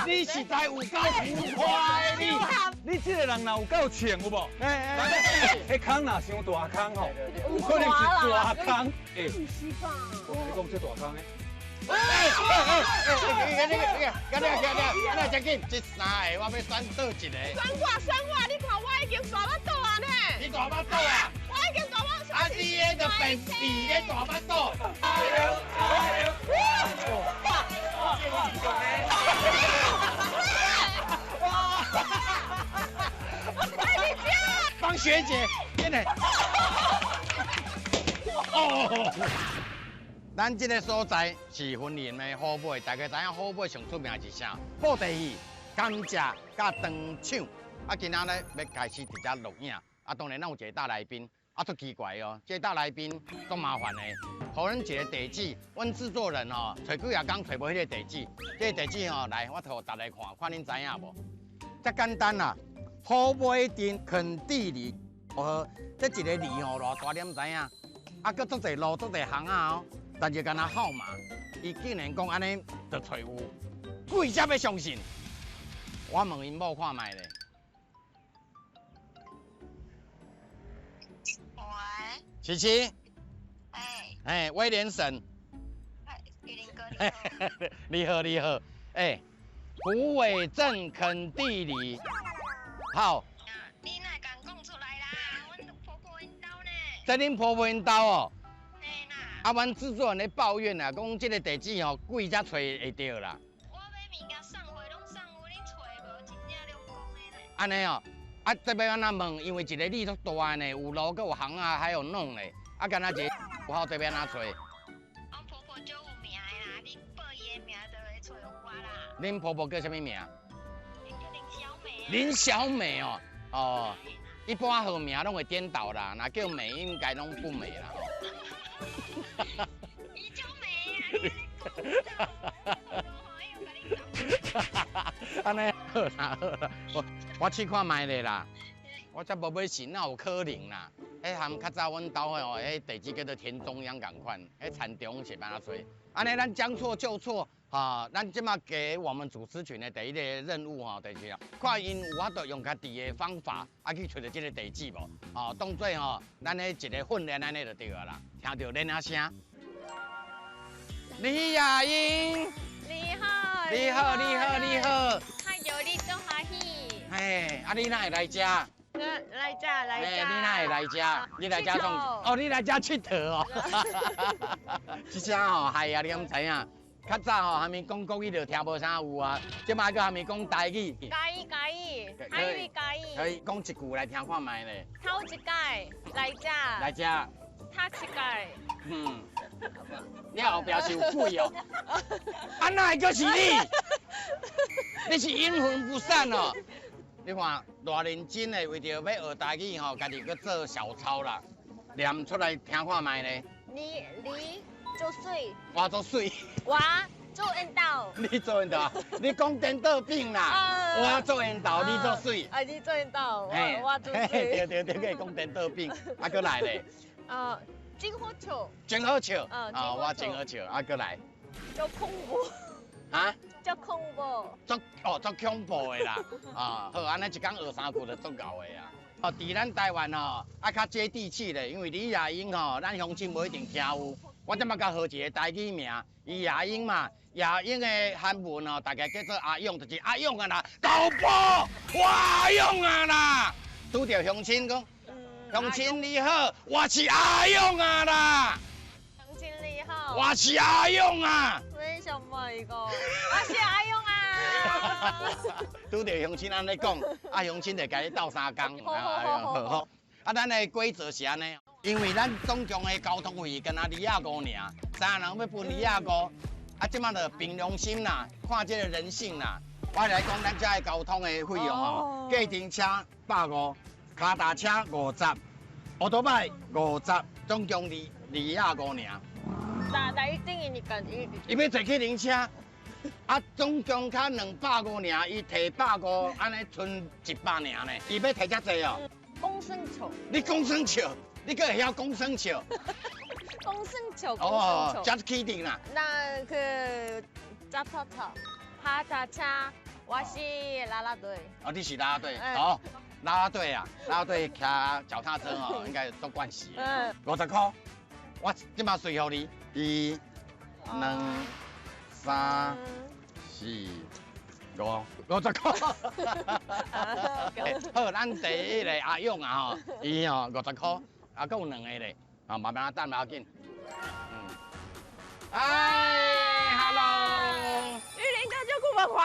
你实在有够浮夸的你这个人若有够呛有无？迄坑若伤大坑吼，有可能是大坑。是吧？你讲这大坑诶？你真紧，这三个我要选倒一个。选我，你看我已经大巴肚啊呢。你大巴肚啊？我已经大巴肚。啊，你迄个便秘咧大巴肚。帮学姐，真的。哦。咱这个所在是云林的虎尾，大家知影虎尾上出名是啥？布袋戏、甘蔗、甲糖厂。啊，今仔日要开始伫遮录影。啊，当然咱有一个大来宾，啊，足奇怪哦，这个大来宾足麻烦的。互阮一个地址，阮制作人哦，找几啊工找无迄个地址。这个地址哦，来，我互大家看，看恁知影无？遮简单啦，虎尾镇垦地里。哦，这一个里哦，偌大点知影？啊，佮足侪路，足侪巷啊哦。但是干那号码，伊竟然讲安尼就找有，鬼才要相信。我问因某看卖咧。喂。琪琪。哎。威廉神。玉林哥你好。你好。虎尾镇垦地里。好。你哪敢讲出来啦？阮婆婆因兜呢。在恁婆婆因兜哦。啊，阮制作人咧抱怨啦，讲这个地址吼，鬼才找会到啦。我买物件送货拢送有，你找无，真正了讲的呢。安尼哦，啊，这要安怎问？因为一个里足大呢，有路，佮有巷啊，还有弄嘞，啊，干那一个有好这要安怎找？阮婆婆就有名的啦，你报伊的名就会找有我啦。恁婆婆叫什么名？伊叫林小美。林小美哦，哦，一般号名拢会颠倒啦，若叫美应该拢不美啦。伊叫美啊！安尼好啦，我去看卖咧啦。我才无买信，哪有可能啦？迄含较早阮兜吼，迄地址叫做田中央共款，迄田中是安怎做？安尼咱将错就错，咱即马给我们主持群的第一个任务吼，就是看因有法度用家己的方法，去找到这个地址无？当做咱迄一个训练安尼就对啊啦。听到恁啊声，李雅英，你好。你好。看到你真欢喜。你哪会来遮？来遮。你哪会来遮？你来遮创？哦，你来遮佚佗哦。这声吼，害啊！你敢知影？较早吼，还没讲国语就听无啥有啊，即摆个还没讲台语。台语，台语。可以讲一句来听看卖咧。头一届来遮。来遮。他一届。你后表是有鬼哦。啊，哪会就是你？你是阴魂不散哦。你看，偌认真的为着要学台语吼，家己去做小抄啦，念出来听看卖咧。你做水。我做水。我做引导。你做引导？你讲颠倒病啦。我做引导，你做水。你做引导，我做水。对，可以讲颠倒病，啊，搁来咧。真好笑。真好笑。我真好笑，啊，搁来。叫恐怖。叫恐怖。足恐怖的啦。好，安尼一天学3句就足够的啊。伫咱台湾较接地气咧，因为李雅英咱乡亲无一定听有。我即马甲号一个台语名，伊雅英嘛，雅英的韩文大家叫做阿勇，就是阿勇啊啦，高波阿勇啊啦。拄着乡亲讲，乡亲你好，我是阿勇啊啦。乡亲你好，我是阿勇啊。为什么一个？我是阿勇啊。拄着乡亲安尼讲，乡亲就甲你斗3工。好。咱的规则是安尼，因为咱总共的交通费跟2.5尔，3个人要分2.5，即马就凭良心啦，看这个人性啦。我来讲，咱遮的交通的费用计程车150，脚踏车50，奥多摆50，总共2.5尔。那一定你讲伊要坐去灵车，总共才250尔，伊摕150，安尼剩100尔呢。伊要摕遮济哦。公生球。你公生球，你个会晓公生球？公生球。just kidding 啦。那个脚踏车、脚踏车我是啦啦队。哦，你是啦啦队，哎哦，啦啦队啊，啦啦队骑脚踏车哦，应该做惯习。嗯。 50块，我即马随互你，1、2、3、4、5，50块。好，咱第一个阿勇啊吼，伊吼50块，啊，搁有2个咧，啊，慢慢等，不要紧。Hello。 玉林哥就这么快。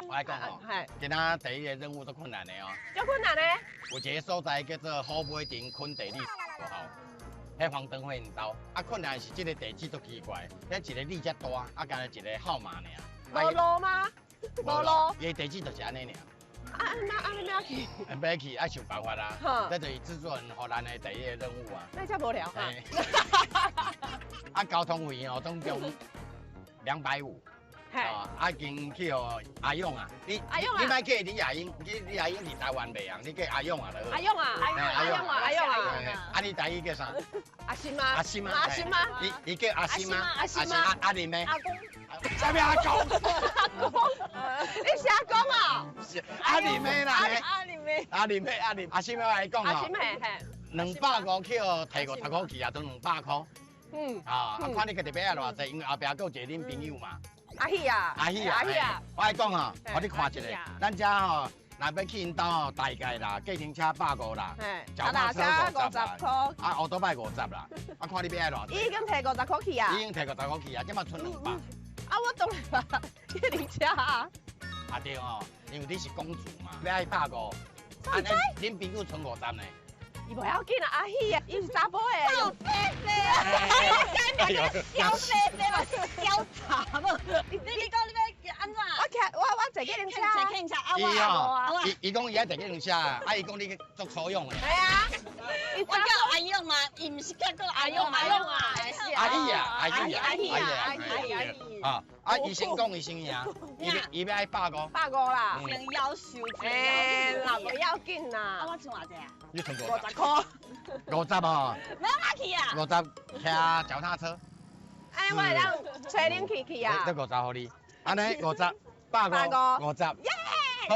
我来讲吼，今仔第一个任务都困难的哦。就困难呢？有一个所在叫做好尾町昆地里学校，迄黄灯火因兜。啊，困难是这个地址都奇怪，迄一个里遮大，啊，干了一个号码尔。无路吗？无路。伊地址就是安尼尔。啊，那你要去？要去爱想办法啦。这就是制作人予咱的第一个任务啊。那真无聊哈。啊，交通费哦，总共250。 啊，经去哦，阿勇啊，你莫叫李亚英，李亚英伫台湾袂用，你叫阿勇啊就好。阿勇啊，阿勇啊。啊，你台语叫啥？阿心吗？阿心吗？阿心吗？伊叫阿心吗？阿心吗？阿林咩？阿公。啥物阿公？阿公。你是阿公啊？阿林咩啦？阿林咩？阿林咩？阿心咩我来讲吼。阿心嘿嘿。 250块哦，摕50块去啊，都200块。啊，看你家己买啊偌济，因为后壁还有一个恁朋友嘛。 阿喜啊，阿喜啊，我来讲吼，互你看一个，咱遮吼，若要去因兜吼，大概啦，计程车150啦，脚踏车50块，啊，奥多摆50啦，啊，看你要爱偌济。已经摕50块去啊？已经摕50块去啊，即马剩200。啊，我当然啦，计程车啊。啊对哦，因为你是公主嘛，要爱150，安尼恁朋友剩50呢。 伊不要紧啊，阿喜啊，伊是查甫的。小飞飞啊！哎呦，小飞飞嘛，小查无。你讲你要安怎？我坐计程车。坐计程车啊，我啊。伊讲伊爱坐计程车，啊伊讲你做粗用的。系啊。我叫阿勇嘛，伊唔是叫做阿勇啊。阿喜啊，阿喜啊。啊，伊先讲伊先赢，伊要爱150。150啦。先要求。那不要紧啦。我剩偌济啊？ 你剩50块。 50哦。哪去啊？50骑脚踏车。哎，我会当找恁去啊。这50互你，安尼50、150、50。耶！好，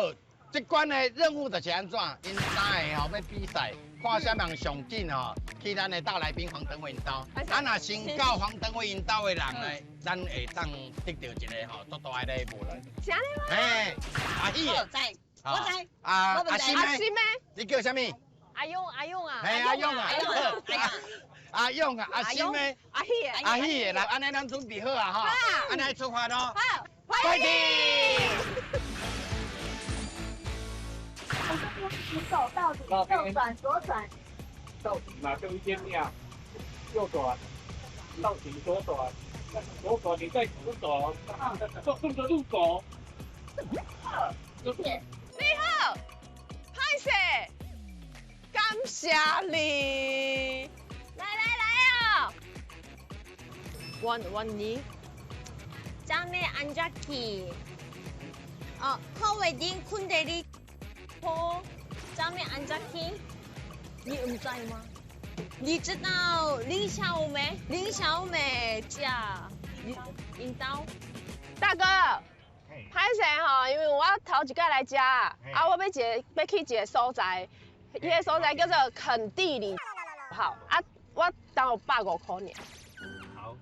这关的任务就是安怎？因三个吼要比赛，看啥人上紧吼，去咱的大来宾黄登辉因兜。咱若先到黄登辉因兜的人呢，咱会当得到一个吼足大的礼物嘞。是安尼吗？嘿，阿喜。我知，我知。阿心呢？你叫啥物？ 阿勇啊！嘿，阿勇啊！阿勇啊！阿心呢？阿喜阿喜，来，安尼咱准备好啊哈！安尼出发咯！好，快点！走到底，右转，左转。到底嘛，就1秒，右转，到底左转，左转你再左走，顺着路走。你好，拍摄，感谢你。来哦！วันนี้咱们安怎去？哦，好尾町昆地里坡，咱们安怎去？你唔知吗？你知道林小美家引导？大哥，拍摄吼，因为我头一届来遮，啊，我要去一个所在，伊个所在叫做垦地里，好啊，我当有150块尔。好。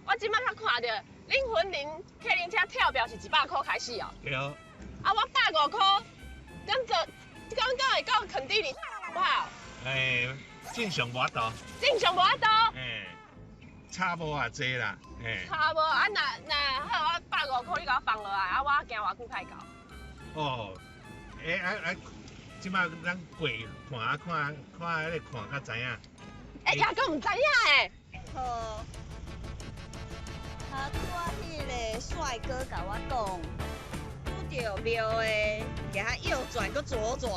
我即摆才看到，恁云林客人车跳表是100块开始哦。对哦。啊，我150块，咱做，刚会到垦地里，好不好？正常无法度。正常无法度。差无偌济啦。差无啊，那好，我150块你甲我放落来，啊，我行偌久才到。哦，即摆咱过看啊看迄个看较知影。抑阁唔知影好，他带迄个帅哥甲我讲，拄着庙的，给他右转搁左转。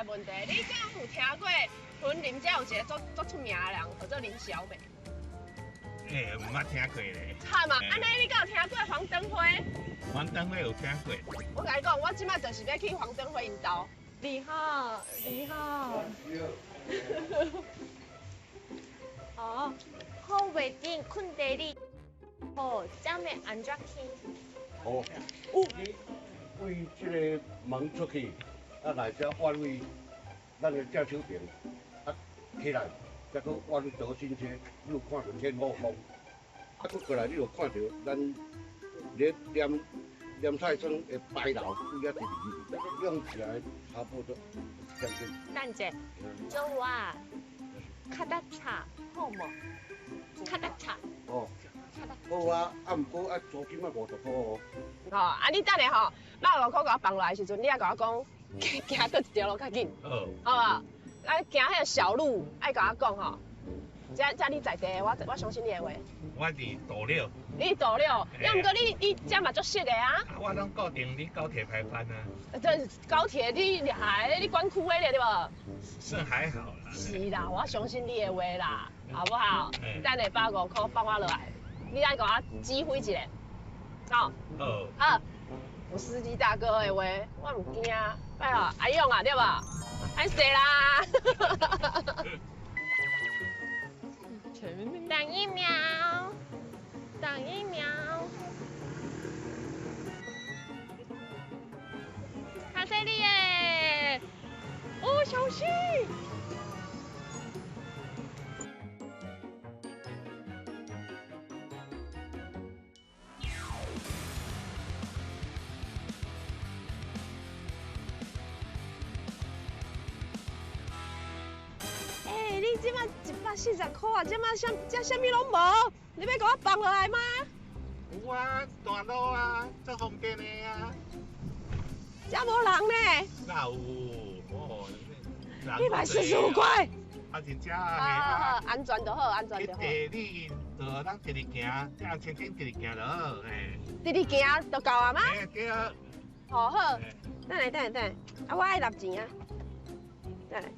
个问题，你敢有听过云林遮有一个足出名的人，叫做林小美？毋捌听过咧。哈嘛，安尼灯会？黄灯会有听过？我甲你讲，我即摆就是要去黄灯会因兜。你好，你好。哦，好袂定困地里，哦，怎么安怎去？哦，为这个门出去，啊来遮换位，咱的遮手边，啊起来，再搁换德新街，你有看到天后宫，啊搁过来你有看到咱咧念菜庄的牌楼，伊遐第二，用起来差不多将近。等者，中午啊，卡达茶好无？卡达茶。哦，好啊，啊毋过啊租金啊50块哦。吼，啊你等下吼，50块甲我放落来的时阵，你爱甲我讲，行倒一条路较紧，好无？啊，行迄个小路，爱甲我讲吼。这你在地，我相信你的话。我伫大寮。你大了，要毋过你这嘛足熟的啊？我拢固定伫高铁排班啊。这高铁你还你管区的对无？算还好啦。是啦，我相信你的话啦，好不好？等下150块放我落来，你来甲我指挥一下，好？好。有司机大哥的话，我唔惊，拜托阿勇啊，对无？歹势啦。等一秒，等一秒。卡西里耶！哦，小心！你即摆140块啊，即摆啥物拢无，你要甲我放落来吗？有啊，大路啊，最方便的啊。遮无人呢？哪有？哦145块。啊，真正好，安全就好，安全就好。地理就咱直直行，这样轻轻直直行就好，嘿。直直行就够啊吗？对啊。好，等下，啊，我爱纳钱啊。等下。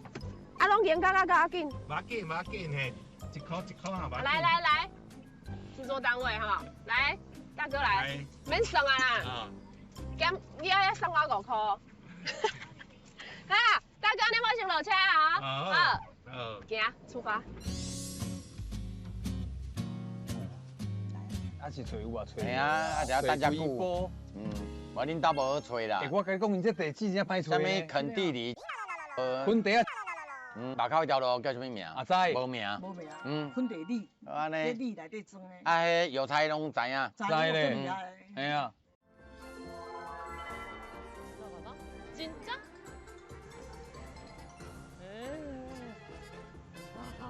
啊，拢严格甲我紧。要紧嘿，一块啊，来，制作单位哈，来，大哥来，免算啊啦，减你要送我5块。啊，大哥，你要先落车啊？好，行，出发。啊是找有啊，找。系啊，就等遮久。我恁兜无好找啦。我甲你讲，因这地址真歹找。啥物垦地里？垦地啊。马口迄条路叫什么名？啊知。无名。垦地里。安尼。里内底装的。啊，迄邮差拢知影。知咧。系啊。紧张。好。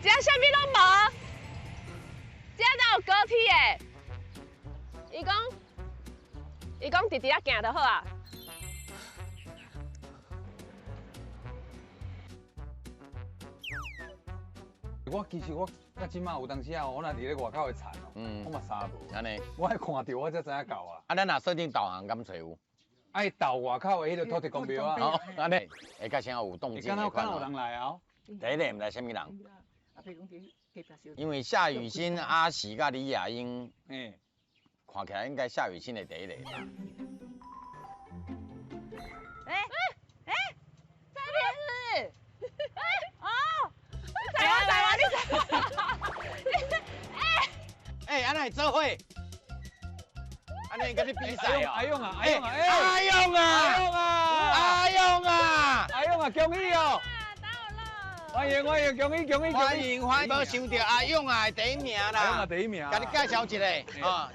这啥物拢无，这哪有高铁的？伊讲直直啊行就好啊。我其实到即马有当时啊，我若伫咧外口会田哦，我嘛啥无。安尼。我爱看到我才知影到啊。啊，咱若设定导航敢找有？爱到外口的迄个土地公庙啊。哦，安尼。会较先有动静的款有人来啊？第一个毋知啥物人。因为夏雨欣、阿喜甲李雅英，看起来应该夏雨欣的第一个吧。在面是。哦。你安尼做伙，安尼跟你比赛哦。阿勇啊，恭喜哦！欢迎，恭喜！无想到阿勇啊第一名啦。阿勇啊第一名。甲你介绍一下，哦，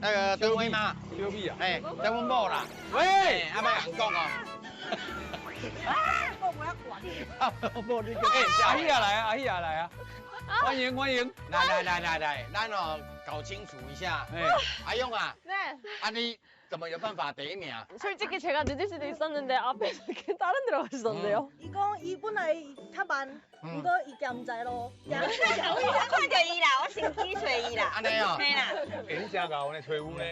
那个张伟妈，小米啊，这阮某啦。喂，阿莫人讲哦。无你阿姨也来啊，阿姨也来啊。欢迎，来，咱哦搞清楚一下。阿勇啊，啊你怎么有办法第一名？ 솔직히 제가 늦을 수도 있었는데 앞에서 이렇게 다른 데로 가셨는데요. 이거 이분의 타반 이거 이게 암자로.看到伊啦，我先记找伊啦。安尼哦。嘿啦，你真牛呢，吹舞呢。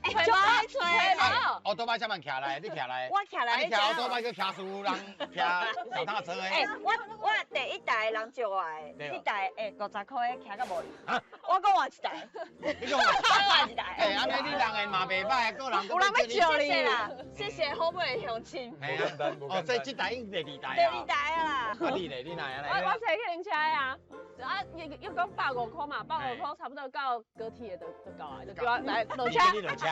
吹吧吹吧。奥多巴怎么徛来？你徛来？我徛来。你徛奥多巴，佮徛树人，徛脚踏车的。我第一台人招我的，一台50块的，徛到无哩。我讲换一台。你讲换一台。安尼你人会嘛袂歹，个人有人要招你啦，谢谢好妹的乡亲。嘿啊，哦，所以这台已经第二台第二台啊啦。啊你咧，你哪样咧？我坐去恁车啊，要讲150块嘛，150块差不多到高铁就到啊，就叫我来落车。你落车。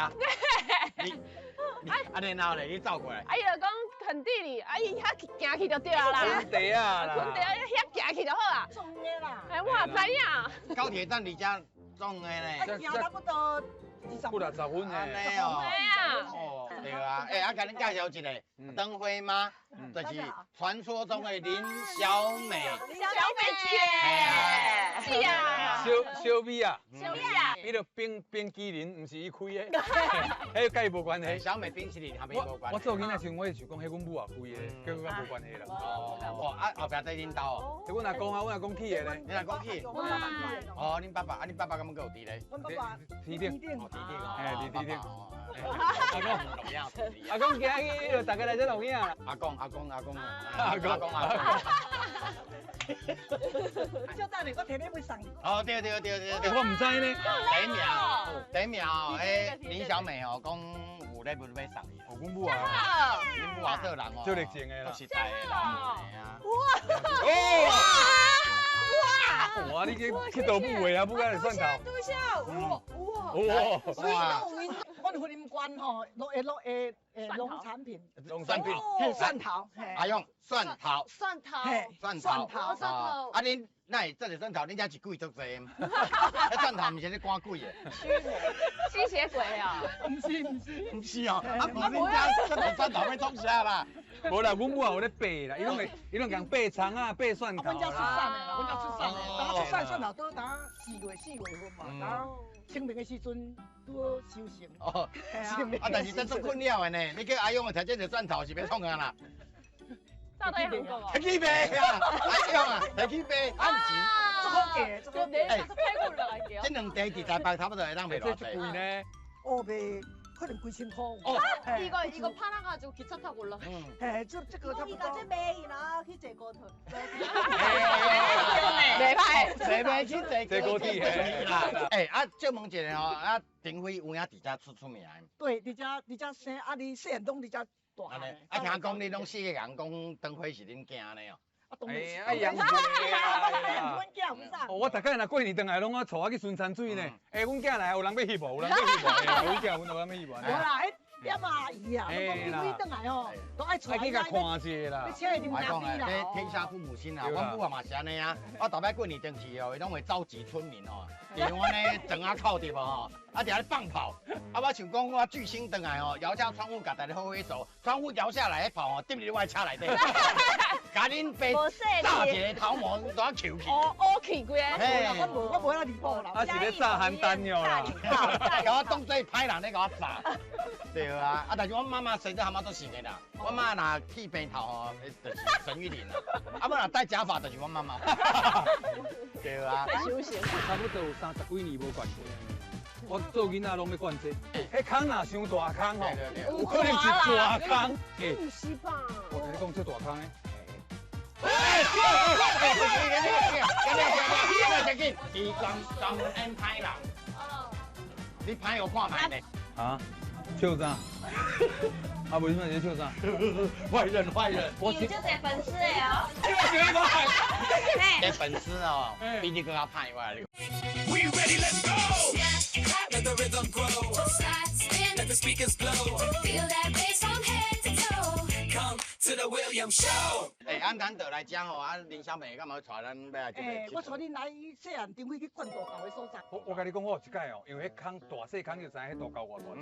你安尼然后咧，你走过来。啊，伊就讲肯地里，啊伊遐行去就对啊啦。坤地啊啦。坤地啊，遐行去就好啊。中的啦。哎，我也知影。高铁站离家中的咧。行差不多不了10分安呢。尼哦。对啊。哦，对啊。哎，甲恁介绍一个灯辉妈，就是传说中的林小美。小美姐。是啊。小美啊。小美啊。伊就冰淇淋，唔是伊开的，迄甲伊无关系。小美冰淇淋，和伊无关系。我做囡仔时，我是想讲，迄阮母也开的，跟我无关系啦。哦，啊后壁在恁兜哦。阮阿公啊，阮阿公起的咧。你阿公起？哦，恁爸爸，恁爸爸敢要有伫咧？阮爸爸提定。哦，提定哦。哎，提定。阿公录影。阿公今日就大家来这录影啦。阿公。就等你我摕你要送。哦，对，我唔知呢。第一秒，林小美哦，讲有咧要送伊。哦，阮母啊。恁母啊，做人哦。做热情的啦。实在的啦。哇！你去倒母的啊，母甲来蒜头。哇！我们林关吼，农产品。农产品。嘿，蒜头。啊用蒜头。蒜头。蒜头。啊恁那这个蒜头，恁家一柜足济。迄蒜头毋是咧赶鬼的。吸血鬼啊！唔是哦。啊，无恁家这个蒜头要创啥啦？无啦，阮母也有咧掰啦，伊拢讲掰葱啊，掰蒜头啦。阮家出蒜的啦，阮家出蒜的，当出蒜头都当4月份嘛，当清明的时阵都收成。哦，啊，但是这做困扰的呢，你叫阿勇条这个蒜头是要创啊啦？到底韩国哦？摕去卖啊！阿勇啊，摕去卖，按钱。做好价，做好价。这两地200包差不多会当卖偌济？贵呢？哦，卖可能几千块。哦，이거 팔아가지고 기차 타고 올라.这个差不多。이거 좀 매이나 기재 거든. 卖去坐高铁啦。哎，啊，借问一下哦，啊，丁辉有影伫遮出名？对，伫遮生，啊，你细汉拢伫遮大汉。啊，听讲你拢4个人讲灯辉是恁囝呢哦。哎，养猪啦！我大概若过年回来，拢我带我去孙山水呢。哎，阮囝来，有人要翕无？有人要翕无？阮囝阮有人要翕无？无啦，点阿姨啊，我讲回来吼，都爱带。爱去甲看一下啦。我讲诶，天下父母心啊，阮母啊嘛是安尼啊。我大摆过年登记哦，伊拢会召集村民哦，伫我呢庄仔口对无吼，啊伫遐咧放炮。啊，我想讲我巨星登来哦，摇下窗户，甲大家挥挥手，窗户摇下来，炮哦跌入我车内底。甲恁爸炸一个头毛都要抽去。乌气规个。我无遐离谱啦。啊是咧炸邯郸药啦。甲我当做歹人咧，甲我炸。对啊，啊但是我妈妈生得还蛮多钱的啦。我妈若剃平头哦，就是沈玉琳啦。啊，我若戴假发就是我妈妈。对啊。休闲。差不多有30几年无灌过。我做囡仔拢要灌这，迄坑若伤大坑吼，有可能是大坑。唔是吧？我跟你讲，这大坑诶。你专门安歹人，你歹我看歹咧。啊？笑啥？啊，为什么你笑啥？坏人。你就是粉丝的哦。这粉丝哦，比你更加歹我来。We ready, let's go! Let the rhythm grow. Both sides spin, let the speakers blow. Feel that bass from head to toe. Come to the William Show. 俺难得来遮吼，林小妹干嘛带咱要来这个？我带恁来细汉顶位去灌大沟的所在。我甲你讲，我有一届哦，因为迄坑大细坑就知影迄大沟偌大只。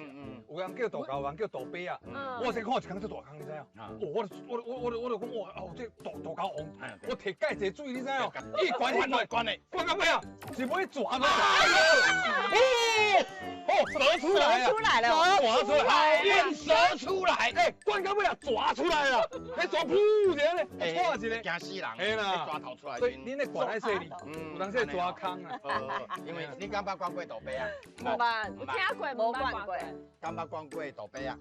有人叫大沟，有人叫大鳖啊。我先看一坑做大坑，你知影？我就讲哇，哦，这大沟王，我摕介济水，你知影？一管的，灌到尾啊，是要抓吗？蛇出来了，蛇出来，变蛇出来，灌到尾啊，抓出来了，迄抓噗一下咧，抓一个，惊死人，嘿啦，抓头出来。所以恁咧灌爱细哩，有当时抓坑啊。因为你敢捌灌过大鳖啊？无捌，有听过，无捌过。敢捌灌过大鳖啊？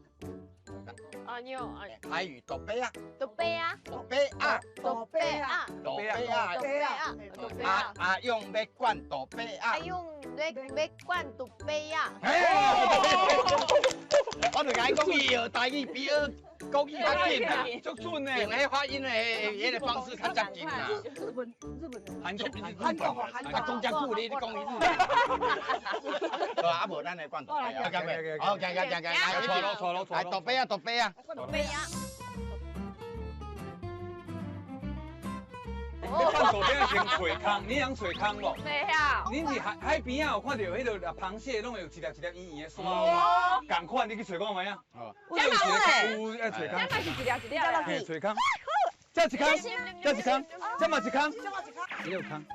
啊，你有啊？台语大鳖啊？大杯啊，大鳖啊？大杯啊，大鳖啊？大杯啊，阿用要灌大鳖啊？用要灌大杯啊。我就甲伊讲伊学台语比学国语较紧啊，足准呢，用迄发音的迄个方式较接近啊。日本韩国，讲遮久你讲伊日本。对啊，无咱来灌大鳖啊，好，行，来大鳖啊，大鳖啊，大杯啊。你灌大鳖要先找坑，你晓找坑无？没晓。恁伫海边啊有看到迄个螃蟹，拢会有一粒一粒圆圆的刷，共款你去找看卖啊。有要找坑。这嘛是一粒一粒啦。嘿，找坑。这一坑，这一坑，这嘛一坑，你有坑。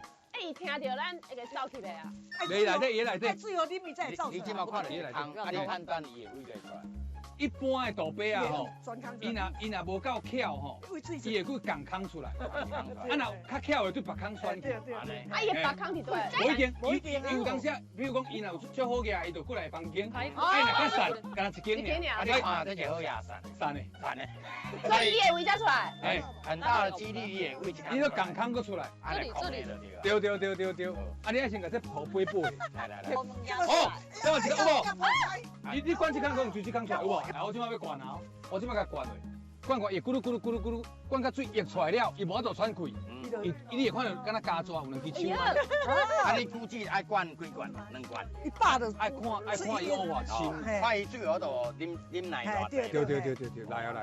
伊听到咱会个走起来啊。你内底，伊内底。最后你咪才会走出来。你即马看到伊个坑，啊你判断伊会位在出来。一般的大鳖啊吼，伊若无够巧吼，伊会去共坑出来。啊若较巧的对别坑选去。啊，伊别坑伫倒。无一定，伊有当时，比如讲伊若有足好个，伊就过来房间。啊，伊若较散，干那一间尔。啊，你看这就好呀，散的。所以伊会位才出来。哎，很大的几率伊会位一坑。伊就共坑佫出来。这里。对。啊，你爱先甲这抱背背。来。哦，这嘛一个有无？你灌一坑，可能水一坑出来有无？我即摆要灌啊！我即摆甲灌落，灌伊咕噜，灌到水溢出来了，伊无法度喘气，伊会看到敢若加抓有两支手啊！啊，你估计爱灌几罐？2罐。100就爱看伊乌偌深，看伊水后度啉奶大。对，来啊！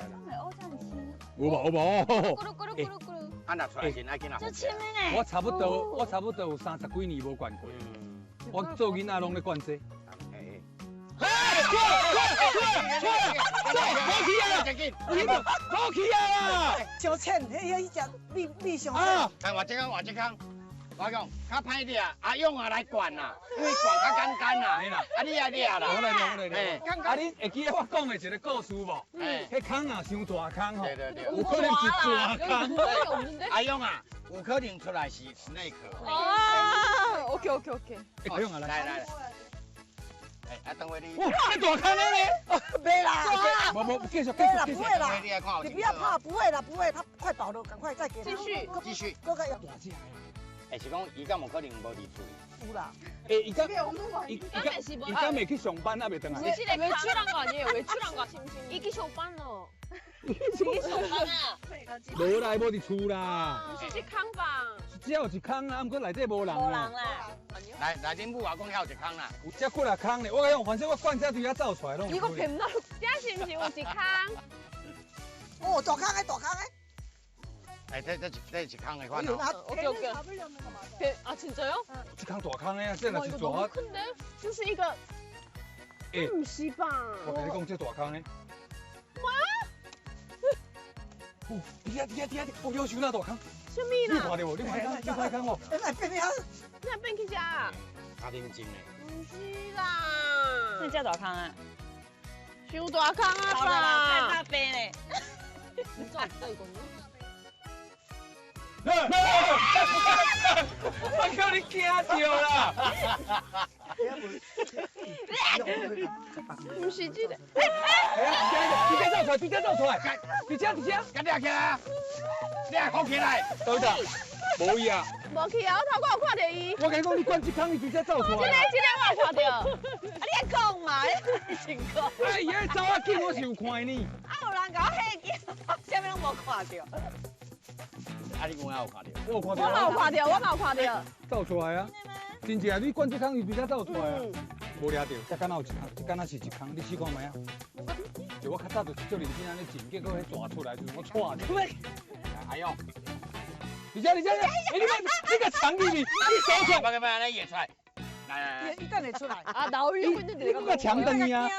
有无？咕噜。啊，若出来先爱紧啊！这深的呢？我差不多有30几年无灌过，我做囡仔拢咧灌这。走起啊！招钱，迄只秘上。看我这坑，我讲较歹啲啊，阿勇啊来灌啦，因为灌较简单啦。啊你啊啦。我来。啊你会记得我讲的一个故事无？迄坑啊，伤大坑吼，有可能是大坑。阿勇啊，有可能出来是 snake。哦 ，OK。阿勇啊来。哎，等会你。哇，你大坑咧？没啦，无，继续。不会啦，你不要怕，不会，它快饱了，赶快再给它。继续。哥哥要。哎，是讲伊敢有可能无伫厝？有啦。哎，伊敢袂去上班啊？袂回来。是这个委屈人个，你委屈人个，伊去上班咯。伊上班啊？无来，无伫厝啦。是去坑房。只有一坑啊，毋过内底无人啦。来，恁母话讲遐有一坑啦。有只几啊坑咧，我讲反正我灌只对遐走出来拢。你个骗人，这是毋是有一坑？哦，大坑诶。哎，这一坑的款哦。OK。啊，真侪哦。一坑大坑诶，这若是大。就是一个。不是吧？我跟你讲，这大坑诶。哇！哦，底下，我要求那大坑。什么啦？你看到无？你快看哦。来变你变去遮？啊，认真诶。不是啦。那叫大坑啊？伤大坑啊吧？大杯嘞。你做对公。我叫你惊着啦！不是这个。直接走出来！直接！赶紧起来！你还扛起来？对的，无伊啊。无去啊，我头我有看到伊。我跟你讲，你灌一坑，伊直接走出来。这个我有看到。啊，你还讲嘛？你真讲。哎呀，走啊紧，我是有看你。啊，有人甲我吓叫，啥物拢无看到。啊，你有看到？我有看到。我嘛有看到。走出来啊！真正你灌这坑，伊直接走出来啊！无抓到，这敢若有一坑，这敢若是一坑，你试看卖啊？就我较早就是叫认真安尼进，结果迄抓出来就是我抓出来。哎呦，你这，你个藏里，你手出来，慢慢来演出来。来，一旦你出来，啊，老鱼你个强灯呀！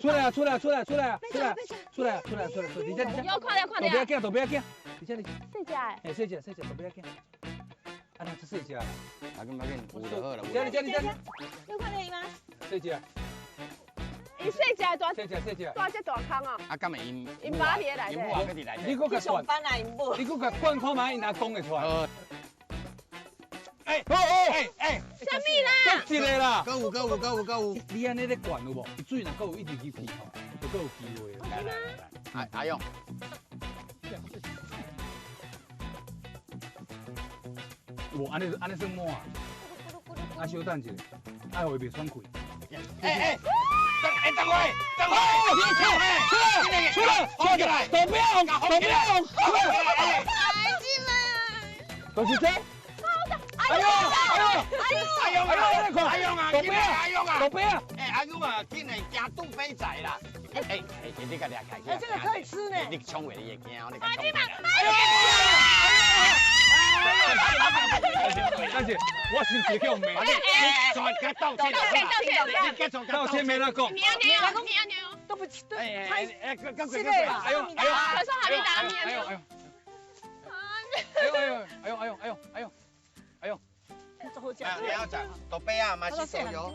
出来啊！出来！你这，要快点！都不要惊，都不要惊。你这，细只诶，哎，细只，都不要惊。啊，那是细只。快紧，有就好了。你这，有看到伊吗？细只。伊细只大，细只。大只大坑哦。啊，敢会因爸伫内因母啊，搁伫内底。你搁甲灌，班啊，因母。你搁甲灌看卖，因阿公会出来。哎，什么啦？一个啦。搁有。你安尼咧灌有无？水若搁有一直去屁吼，就搁有机会。来，阿勇。无安尼算满啊？啊，稍等一下，啊会袂爽开。等会，出来，都不要，就是这。哎呦，都不要，哎，阿勇啊，今日惊肚飞仔啦！哎，你个俩开。这个可以吃呢。你冲过你也惊，你快点嘛！但是我是直叫骂你，道歉没那讲。喵，都不对，哎，是的，哎呦，可是还没打喵。哎呦，你要讲豆杯啊，嘛是手游。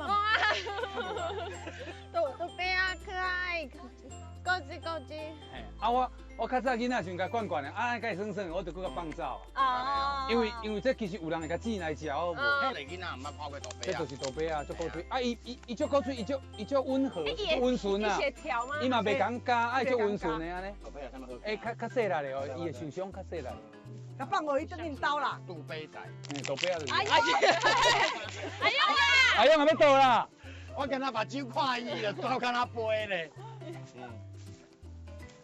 都变啊可爱，高级。啊我较早囡仔想甲灌的，啊甲伊算我就搁甲放走。哦。因为这其实有人会甲煮来食，我无。迄个囡仔毋捌看过豆杯啊。这就是豆杯啊，足古脆。啊伊足古脆，伊足温和，足温顺啊。伊嘛袂讲加，啊伊足温顺的安尼。豆杯有啥物好？哎，较细力的哦，伊的受伤较细力。他放我一顿硬刀啦。肚杯仔。豆杯啊。哎呦还要倒啦。我跟他把酒看伊了，倒看他杯咧。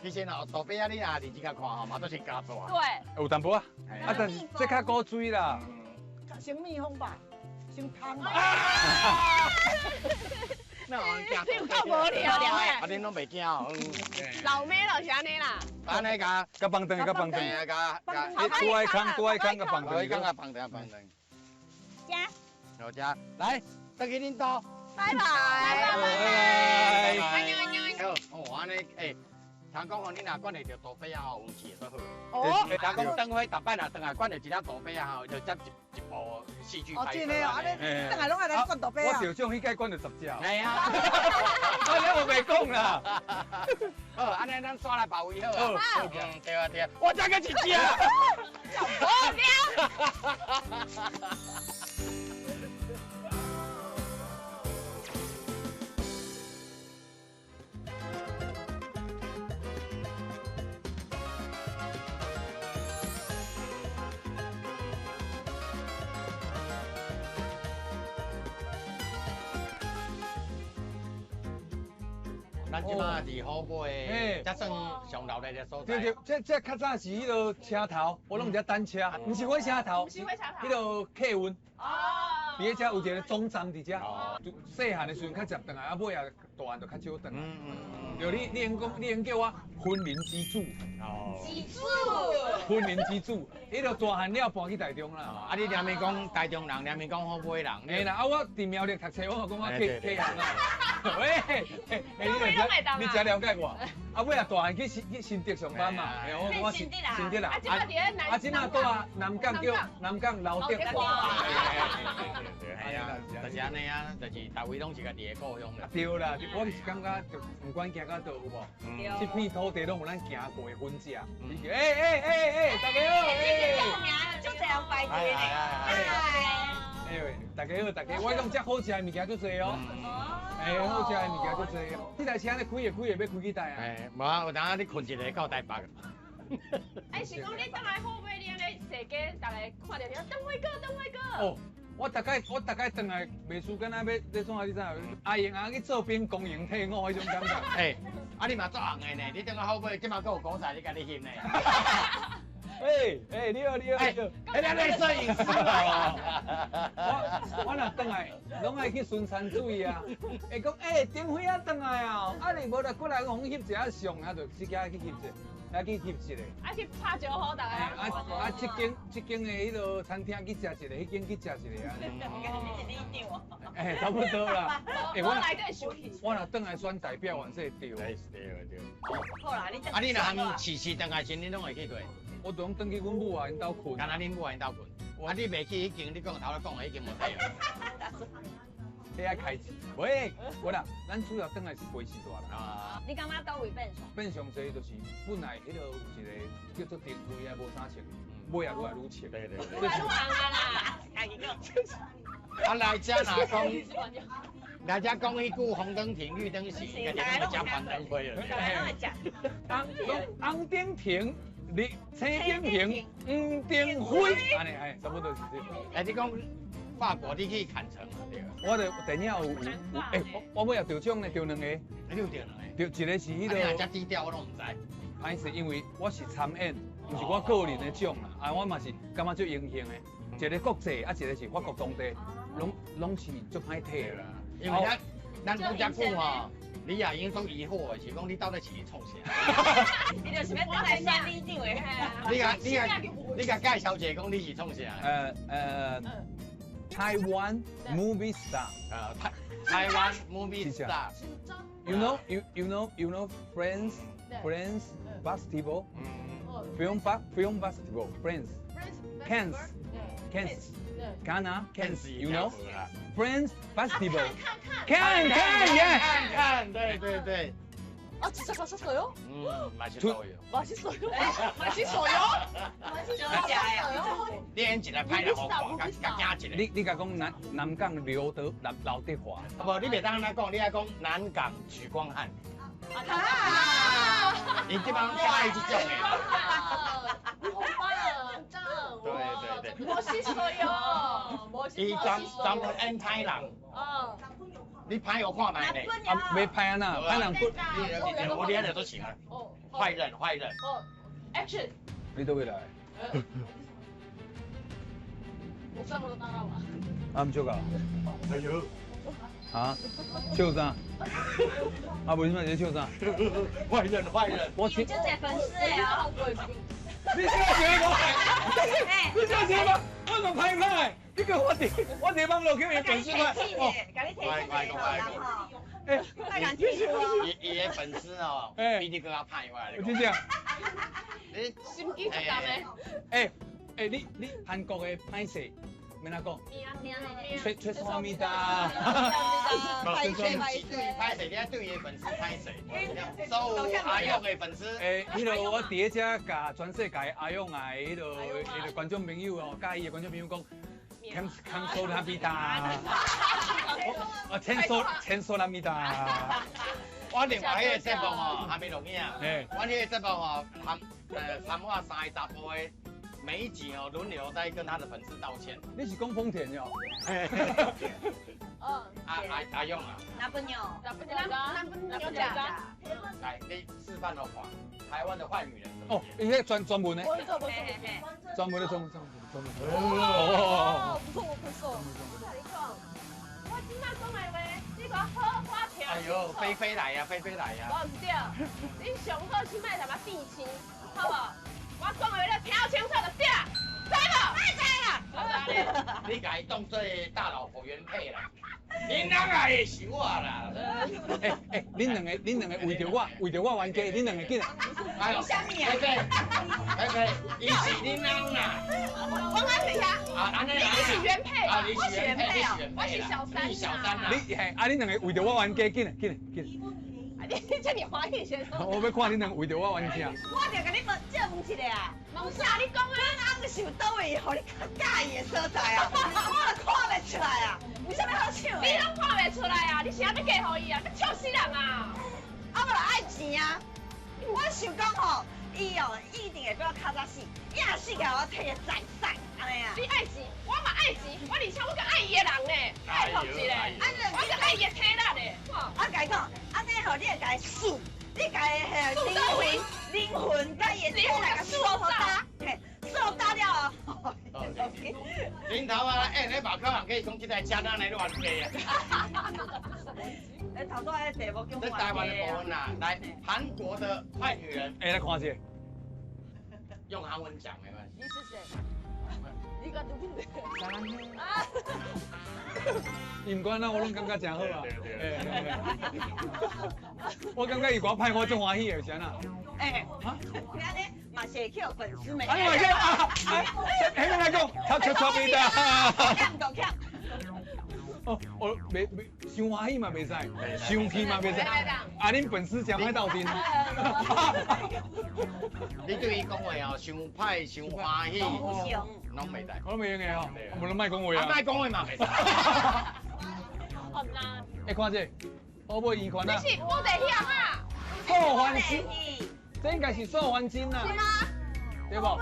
其实哦，豆杯啊，你若认真甲看吼，嘛都是加大。对。有淡薄啊，啊但是这较古锥啦。先蜜蜂吧，先汤吧。那我惊。你够无聊诶。啊，恁拢袂惊哦。老妹咯是安尼啦。安尼甲放长，甲。拄爱空甲放长。甲放长。加。好食，来，等去恁兜。拜拜。哦，安尼诶。听讲哦，你若管得着豆杯啊，吼，运气会较好。哦。听讲灯辉逐摆若转来管着一粒豆杯啊，吼，就接一部戏剧拍摄。哦，真的哦，安尼，等下拢爱来灌豆杯啊。我就种迄个灌着10只。系啊。我袂讲啦。好，安尼咱刷来别位好啊。好。对啊，我再个一只。咱即马伫好尾，才算上闹热的所在。对，这较早是迄落车头，我拢伫单车，毋是火车头，迄落客运。哦。伫迄遮有一个总站伫遮，细汉的时阵较接转来，啊尾啊大汉就较少转来。就你应叫我婚姻之主。哦。之主。婚姻之主，迄落大汉了搬去台中啦。啊，你连面讲台中人，连面讲好尾人。嘿啦，啊我伫苗栗读册，我讲我客人啊。喂，你真了解我。啊尾啊大汉去新竹上班嘛，我讲我新竹啦。啊，即马倒啊南港叫南港老竹。系啊，就是安尼啊，就是大位拢是家己的故乡啦。对啦，我是感觉就不管行到倒有无，这片土地拢有咱行过的痕迹。大家好，就这样拜年嘞。大家好，我讲遮好食的物件足多哦。好食的物件足多哦。这台车咧开会要开几台啊？无啊，有当你困一个到台北。是讲你等来后尾你安尼坐街，大家看到你邓辉哥。哦，我大概转来袂输敢若要创啥你知影？阿英啊去做兵公营退伍迄种感觉。啊你嘛做红的呢？你等下后尾即马搁有讲啥？你家己翕呢？哎，你好，你好，你好。哎，咱来摄影师我若转来，拢爱去巡山水啊。会讲，丁辉啊转来哦，啊你无就过来互翕一下相，啊就自家去翕一下，啊去翕一个。啊去拍招呼大家。这间的迄个餐厅去食一个，迄间去食一个啊。差不多啦。我若转来选代表，完说对。对。好啦，你啊，你若含试试等下前，你拢会去对。我拢转去阮母啊因兜困。干那恁母啊因兜困？啊，你袂去迄间，你讲头咧讲的迄间无对啊。你爱开钱，喂，我啦，咱主要转来是陪时大啦。啊，你感觉倒位变上？变上济就是本来迄个有一个叫做丁辉啊，无啥穿，尾啊愈来愈穿。对。愈来愈红啊啦，家己讲。啊，来遮若讲，来遮讲迄句红灯停，绿灯行，应该就食番灯花了。红灯停，青灯停，黄灯灰，安尼差不多是这。哎，你讲法国你去坎城对？我的电影有，我尾也得奖呢，得两个。你有得两个？得一个是迄个。人家低调我都唔知。歹势，因为我是参演，唔是我个人的奖啦。啊，我嘛是感觉最荣幸的。一个国际，啊一个是法国当地，拢是足歹睇啦。因为咱讲遮久吼，李亚英都疑惑的是讲你到底是去创啥？你就是要当来选里长的。你甲介绍者讲你是创啥？Taiwan movie star。Taiwan movie star。You know France basketball. Film basketball. France. Cairns. Ghana. Cairns. You know? France basketball.看，对。 아 진짜 가셨어요? 맛있어요. 맛있어요? 맛있어요? 你演一个歹人好看，甲惊一个。你甲讲南港刘德华。无，你袂当安尼讲，你爱讲南港许光汉。你这帮爱这种的。好棒，正。对。 멋있어요. 伊专门演歹人。你歹有看卖呢？啊，没歹啊呐，歹人不。我厉害都行啊。坏人。Action。你都会来。我上楼打扰了。啊，唔少噶。哎呦。啊？笑啥？啊，为什么在笑啥？坏人。我就这粉丝哎。你笑什么？你笑什么？我怎么拍？这个我得帮老 Q 也粉丝拍。快，伊的粉丝哦，比你更加派话。真正。你心机重的。你韩国的拍摄，免哪讲？吹啥咪哒？拍摄，你要对伊的粉丝拍摄。所有阿勇的粉丝。迄个我第一只甲全世界阿勇啊，迄个观众朋友哦，甲伊的观众朋友讲。 감사합니다. 감사합니다. 我另外迄个节目哦，还没录影。我迄个节目哦，参我3个查甫的，每一集哦轮流在跟他的粉丝道歉。你是讲丰田哟？阿勇啊。男朋友。来，你示范的话，台湾的坏女人。哦，伊迄专门的。专门的专门。 哦，不错，我跟你讲，我今仔讲的话，你讲好我听。哎呦，飞来呀！我唔对，你上好先卖他妈地青，好不好？我讲的话你听清楚就对，知无？知啦。你甲伊当做大老婆原配啦，恁两个会是我啦。恁两个为着我冤家，恁两个紧。你啥物啊？伊是恁翁啦。 我安尼啊，你是原配啊，我是原配啊，我是小三，你小三啊，恁两个为着我冤家，紧。你这么欢喜先说。我要看恁两个为着我冤家。我就甲你问一个啊，问啥？你讲啊，你翁是有倒位，互你介意的所在啊？我都看袂出来啊，为什么好笑？你拢看袂出来啊？你是要嫁互伊啊？要笑死人啊！啊，我就爱钱啊！我想讲吼，伊哦一定会比我较早死，硬死甲我摕个财产，安尼啊？你爱钱，我嘛爱钱，我而且我更爱伊的人呢，爱好一个，我更爱伊的体力呢。我甲你讲，安尼吼，你会甲伊数，你甲伊灵魂甲伊的体力甲数好大，嘿，头啊，那马克人可以从这台车咱来乱飞啊。头拄迄题目叫这台湾的部分啦，来韩国的坏女人，来看一下，用韩文讲没关系。你是谁？你个女的。伊唔管啦，我拢感觉真好啊。我感觉伊讲派我真欢喜的，是安那？你安尼嘛是会叫粉丝们。哎呀，迄个来讲，他错袂得。够强。哦，我袂伤欢喜嘛袂使，伤气嘛袂使。啊，恁粉丝真歹斗阵。你对伊讲话哦，伤歹、伤欢喜，拢袂使。我拢袂用的吼，我拢莫讲话啊。莫讲话嘛袂使。好难。哎，看这，我买圆款啊。你是布袋戏啊？寿环金，这应该是寿环金啊。是吗？对不？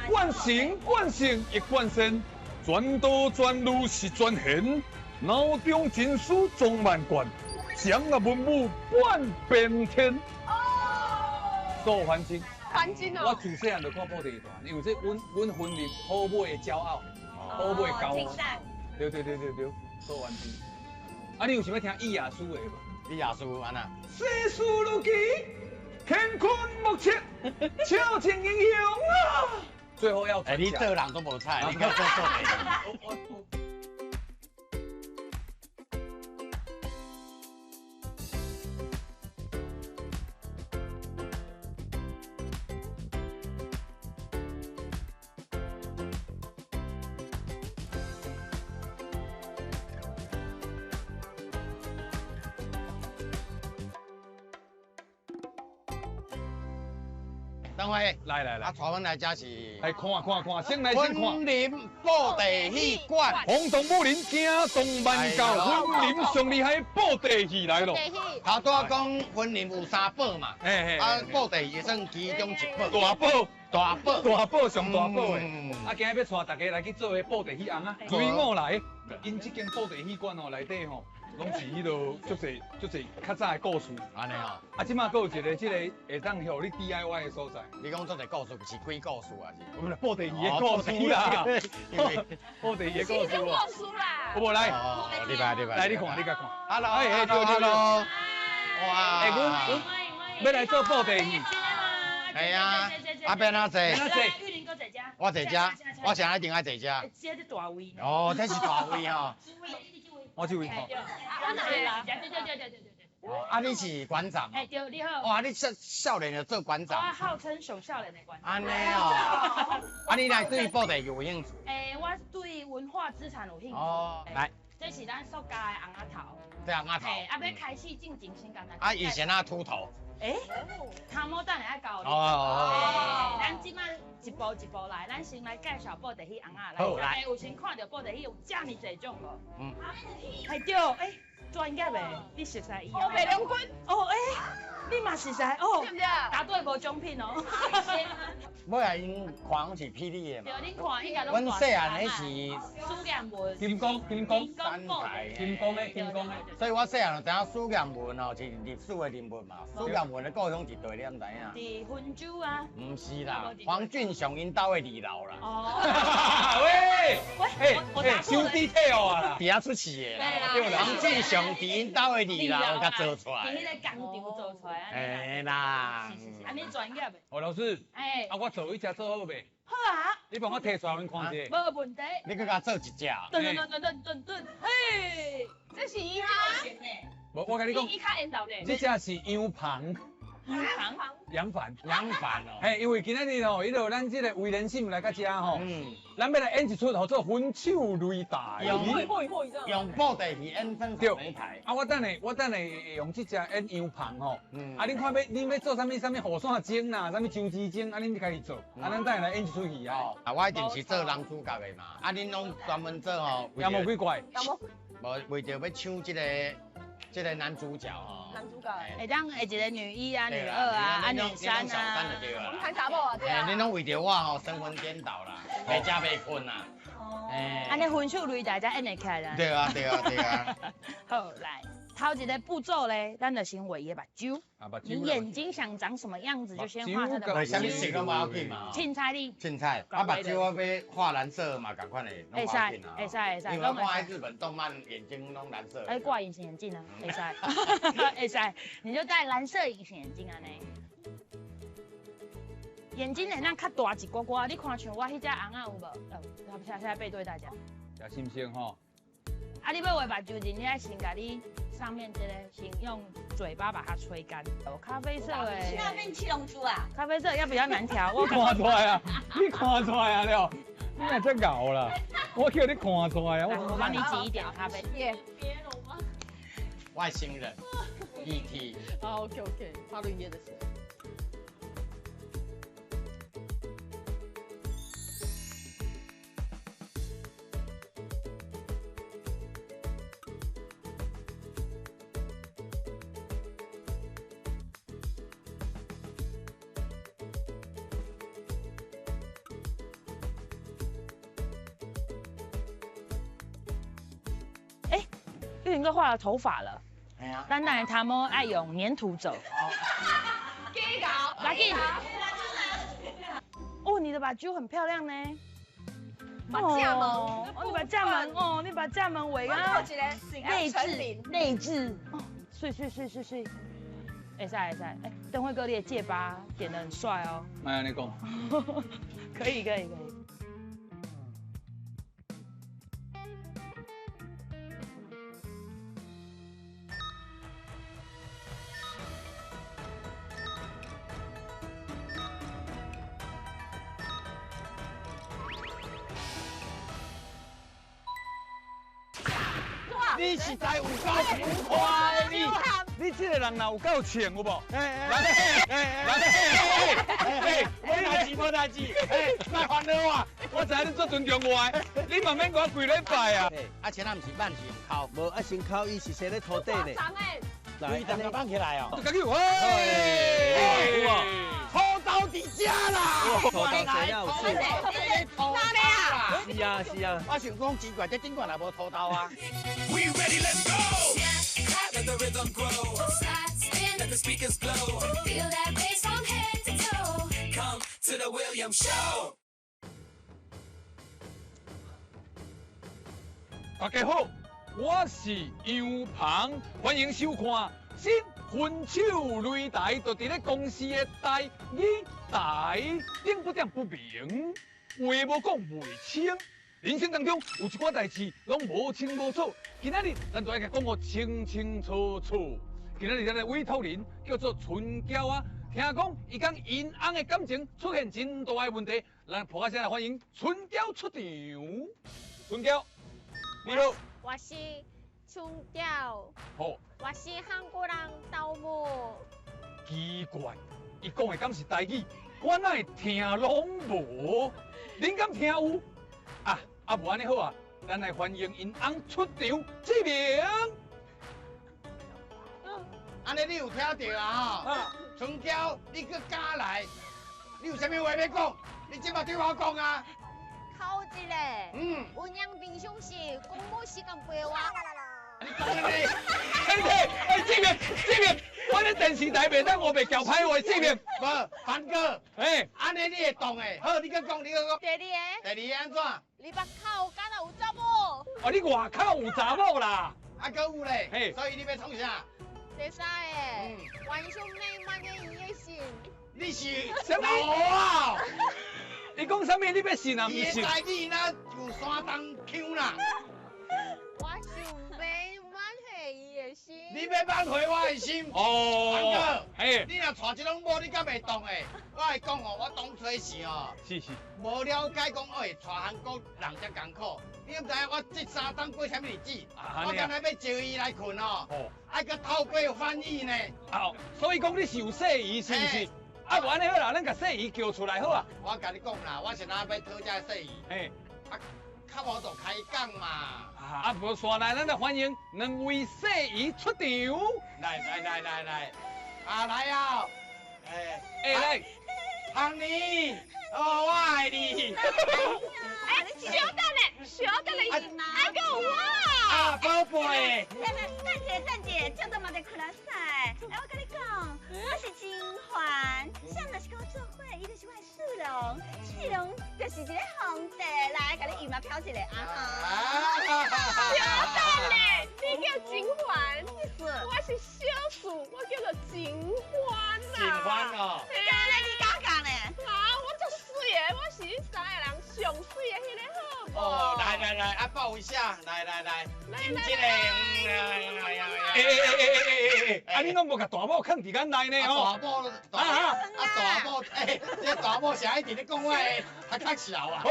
惯性亦惯身，转刀转路是转现，脑中情书装万贯，将啊文武半边天。寿环金。环金哦。我自细汉就看布袋戏团，因为这阮婚礼好买的骄傲，好买的高傲。对，寿环金。啊，你有想要听易雅书的无？易雅书安那？世事如棋，乾坤莫测，超情英雄啊！最后要你这人都无菜，你应该做的。等会来，啊，带阮来遮是。来看，先来先看。婚林布袋戏馆，轰动武林，惊动万教，婚林上厉害布袋戏来咯。头拄仔讲婚林有三宝嘛，啊，布袋戏算其中一宝。大宝上大宝的。啊，今日要带大家来去做个布袋戏红啊，随我来。因这间布袋戏馆哦，内底吼。拢是迄落足侪较早的故事，安尼哦。啊，即马佫有一个即个会当互你 DIY 的所在。你讲足侪故事是鬼故事啊？是？不是布袋戏的故事啦，布袋戏的故事故事啦。有无来？你来，来你看，你甲看。Hello，对。哇！阮要来做布袋戏。系啊，啊边哪坐？玉林哥在家。我在家，我现在一定爱在家。这是大位。哦，这是大位吼。我这位吼。我哪里啦？对。啊，你是馆长？哎，对，你好。哇，你少年就做馆长？我号称上少年的馆长。安尼哦。啊，你来对布袋有兴趣？哎，我对文化资产有兴趣。哦，来。这是咱塑胶的红仔头。这红仔头。嘿，啊，要开始进前先讲咱。啊，以前那秃头。头毛等下爱教你。咱即摆一步一步来，咱先来介绍布袋戏红仔来。好来。有先看到布袋戏有这么侪种无？哎对，专业的，你熟悉伊？我北龙坤。你嘛熟悉哦？对不对？答对无奖品哦。我来因看是霹雳的嘛。对，恁看伊个拢。阮细汉那是苏建文。金光三台。金光的。所以我细汉就知影苏建文哦是历史的人物嘛。苏建文的故乡是地点知影？伫温州啊。唔是啦，黄俊雄因兜的二楼啦。喂，收 detail 啊，伫遐出事的啦。黄俊雄伫因兜的二楼甲做出来。伫迄个工厂做出来。哎啦。安尼专业的。哦，老师。啊，我做一只做好未？好啊。你帮我摕出来，阮看者。无问题。你搁甲做一只。顿，嘿，这是伊哈。我甲你讲。伊较缘投咧。这只是羊棚。杨帆哦。嘿，因为今仔日吼，迄落咱这个为人性来到遮吼，咱要来演一出吼做分手擂台。用布袋戏演分手擂台。啊，我等下用这只演羊棚吼。啊，恁看恁要做啥物雨伞精啦，啥物枪枝精，啊，恁家己做。啊，咱等下来演一出戏啊。啊，我一定是做男主角的嘛。啊，恁拢专门做吼。妖魔鬼怪。无为着要抢这个男主角吼。男主角。会当一个女一啊、女二啊、女三啊。你看查某啊？对啊。恁拢为着我吼神魂颠倒啦，袂食袂困啦。安尼分手擂台才演得起来啦。对啊。好，来。头一个步骤咧，咱就先画伊的目睭。你眼睛想长什么样子，就先画它的目什么睭。色都无要紧嘛。凊彩你。凊彩，目睭我要画蓝色嘛，赶快嘞，会使，会使，会使。因为我看日本动漫，眼睛拢蓝色。哎，挂隐形眼镜啊，会使，会使，你就戴蓝色隐形眼镜啊呢。眼睛会咱较大一寡寡，你看像我迄只红啊有无？现在背对大家。小心心吼。啊，你要画目睭前，你要先把你上面这个先用嘴巴把它吹干。有咖啡色的。去那边七龙珠啊？咖啡色要比较难调。我看出来啊，你看出来啊了，你若真咬啦，我叫你看出来啊。我帮你挤一点咖啡。别了吗？外星人 ，ET。好 ，OK， 发录音的时候。玉林哥画了头发了，哎呀，咱当然他们爱用粘土走。给搞，来给。哦，你的目睭很漂亮呢。把架门，哦，你把架门，哦，你把架门画啊，内置，哦，碎。会使，哎，邓辉哥你的戒疤点得很帅哦。莫安尼讲。可以。你实在有够浮夸的你这个人若有够呛有无？无代志，莫烦恼我。我知影你做尊重我的，你嘛免我几礼拜啊。啊，前仔毋是慢是用敲，无啊，先靠伊是生咧土地呢。你等下放起来哦。赶紧喂！土豆伫遮啦！土豆谁要有事？哪里啊？是啊。我想讲奇怪，这顶管也无土豆啊。We ready, let's go! Let the rhythm grow. Let the speakers blow. Feel that bass from head to toe. Come to the William Show. 大家好，我是杨鹏，欢迎收看新分手擂台，就伫咧公司的台语台，顶不点不明，话无讲袂清。人生当中有一寡代志拢无清无楚，今仔日咱就爱甲讲个清清楚楚。今仔日咱的委托人叫做春娇啊，听讲伊讲因翁的感情出现真大的问题，咱扑下先来欢迎春娇出场。春娇，你好。我是春娇。好。我是韩国人豆母。奇怪，伊讲的敢是台语，我哪会听拢无？恁敢听有？啊，无安尼好啊，咱来欢迎因翁出场证明。安尼你有听到啊？哈，春娇，你搁敢来？你有啥物话要讲？你即马对我讲啊！考一个，温阳平常时公务时间陪我。你讲安尼，证明，我咧电视台袂当我袂交歹话证明。无，凡哥，安尼你会懂诶。好，你搁讲。第二个安怎？你目口敢若有查某？哦，你外口有查某啦？啊，搁有咧。所以你要创啥？会使诶，完全美满嘅伊嘅心。你是什么啊？你讲啥物？你要信啊？唔信？伊在你那有山东腔啦。我想美满係伊嘅心。你要挽回我的心。哦。哥，你若娶这种某，你敢会动诶？我会讲哦，我当初时哦，是，无了解讲哦，娶韩国人遮艰苦。你毋知我这3档过啥物日子？我刚才要招伊来困哦，爱搁透过翻译呢。哦，所以讲你是有细姨是不是？啊，无安尼好啦，咱甲细姨叫出来好啊。我甲你讲啦，我是哪要讨这细姨？啊，较无就开讲嘛。啊，无线来，咱来欢迎两位细姨出场。来，啊来啊！来，亨利，哦，我爱你。小等咧，爱讲我。啊，宝贝，诶。暂姐，叫做嘛在苦拉塞。哎，我跟你讲，我是金环，谁若是跟我做伙，伊就是我的树龙，树龙就是一个皇帝，来，甲你羽毛飘一下啊哈。小蛋嘞，你叫金环，我是小树，我叫做金环呐。金环哦。对啊，你敢讲呢？啊，我足水的，我是恁三个人上水的迄个好无？哦，来，啊抱一下，来，金这个，啊你拢无甲大某囥伫咱内呢吼？大某，这大某是爱伫咧讲我的，较笑啊。我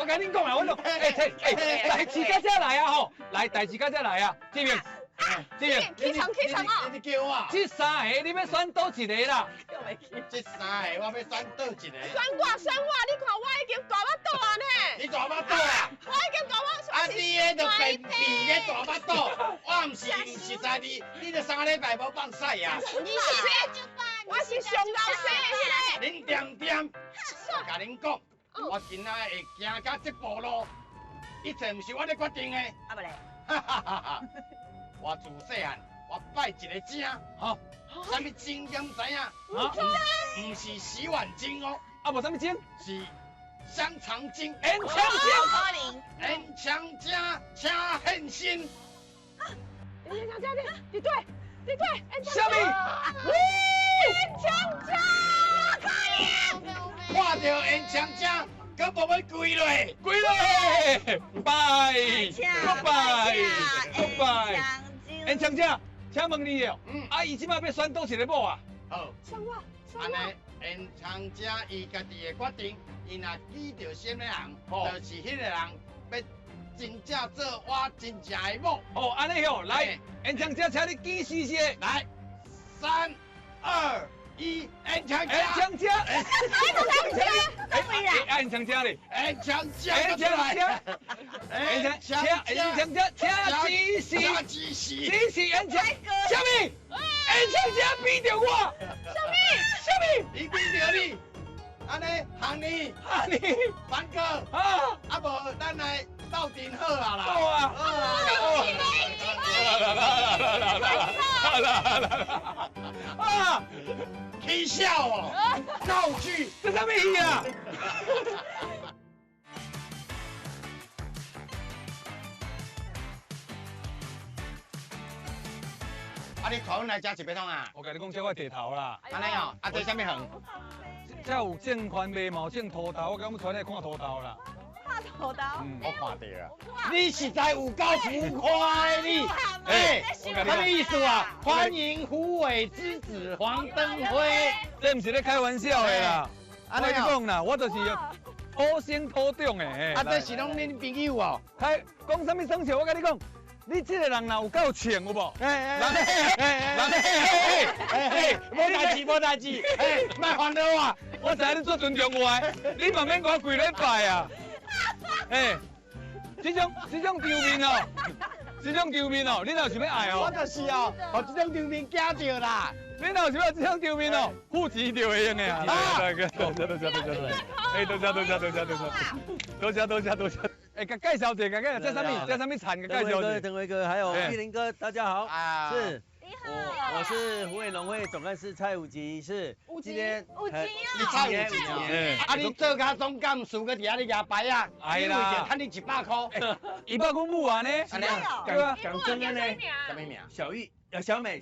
甲恁讲啊，我都代志到这来啊吼，来代志到这来啊，这边。起床哦！你叫我。这三个你要选倒一个啦？这三个我要选倒一个。选我，你看我已经大巴肚啊呢。你大巴肚啊？我已经大巴。啊，你迄就便秘咧大巴肚，我唔是在你这3礼拜无放屎啊。我是上老细的。恁点，我甲恁讲，我今仔会行到这步路，一切唔是我咧决定的。啊不嘞。我自细汉，我拜一个精，吼，啥物精敢知影？唔是洗碗精哦，啊无啥物精，是香肠精。延长精，延长精，请现身。延长精，你对，啥物？延长精，看到延长精，佮无要跪落。拜，延长姐，请问你哦，啊伊即摆要选倒一个某啊？好，选我。安尼，延长者伊家己的决定，伊若记着什么人，就是迄个人要真正做我真正的某。哦，安尼吼，来，延长者，请你记事势，来，3、2、1，延长者，延长者，延长者嘞，延长者，延长者，指示延长，什么？延长者逼着我，什么？伊逼着你，安尼喊你，凡哥，啊无咱来斗阵好啊啦，好啊，啊，起笑哦，闹剧，这什么戏啊？啊，你看阮来遮一杯桶啊？我甲你讲，这我地头啦。安尼哦，啊，这什么行？这有种番麦嘛，有种土豆，我敢要带你看土豆啦。看土豆。我看到啊。你实在有够浮夸的你，什么意思啊？欢迎虎尾之子黄登辉。这不是咧开玩笑的啦。我跟你讲啦，我就是土生土长的。啊，这是拢恁朋友哦。讲什么生肖？我跟你讲。你这个人若有够呛，有无？无代志，莫烦恼我。我知影你做尊重我的，你嘛免我跪礼拜啊。这种场面哦，你若想要爱哦，我就是哦，互这种场面惊着啦。你若想要这种场面哦，付钱就会用的啊。大哥，多谢。多谢。哎，甲介绍一下，这什么产？介绍一下。腾辉哥，还有玉林哥，大家好。是。你好。我是虎尾农会总干事蔡武吉，是。今天。你蔡武吉啊？你做甲总干事个伫遐咧牙牌啊？哎啦，趁你100块。100块母啊呢？对啊。讲真的呢。什么名？小玉。小美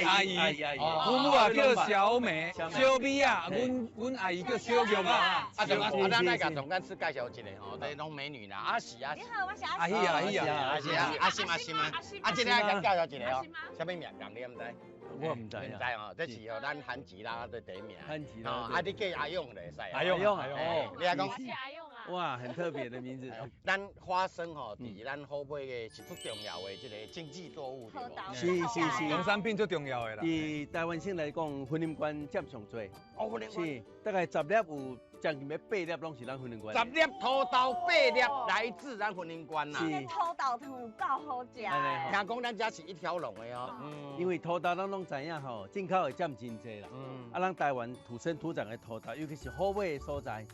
阿姨，阮母啊叫小美，小美啊，阮阿姨叫小玉啊。咱来甲总干事介绍一下吼，这拢美女啦，阿喜。你好，我是阿喜啊，阿心。啊，这个甲介绍一下哦，什么名？人你唔知？我唔知哦，这是吼咱韩吉啦的第一名。韩吉啦。啊，你叫阿勇嘞，使。阿勇。你来讲。哇，很特别的名字。咱花生吼，伫咱虎尾的是最重要的这个经济作物，对无？是，农产品最重要的啦。以台湾省来讲，婚姻馆占上多。婚姻馆。是，大概10粒有将近要8粒拢是咱婚姻馆。 10粒土豆，8粒来自咱婚姻馆啦。这土豆汤有够好食的。听讲咱家是一条龙的哦。因为土豆咱拢知影吼，进口会占真济啦。啊，咱台湾土生土长的土豆，尤其是好买的所在，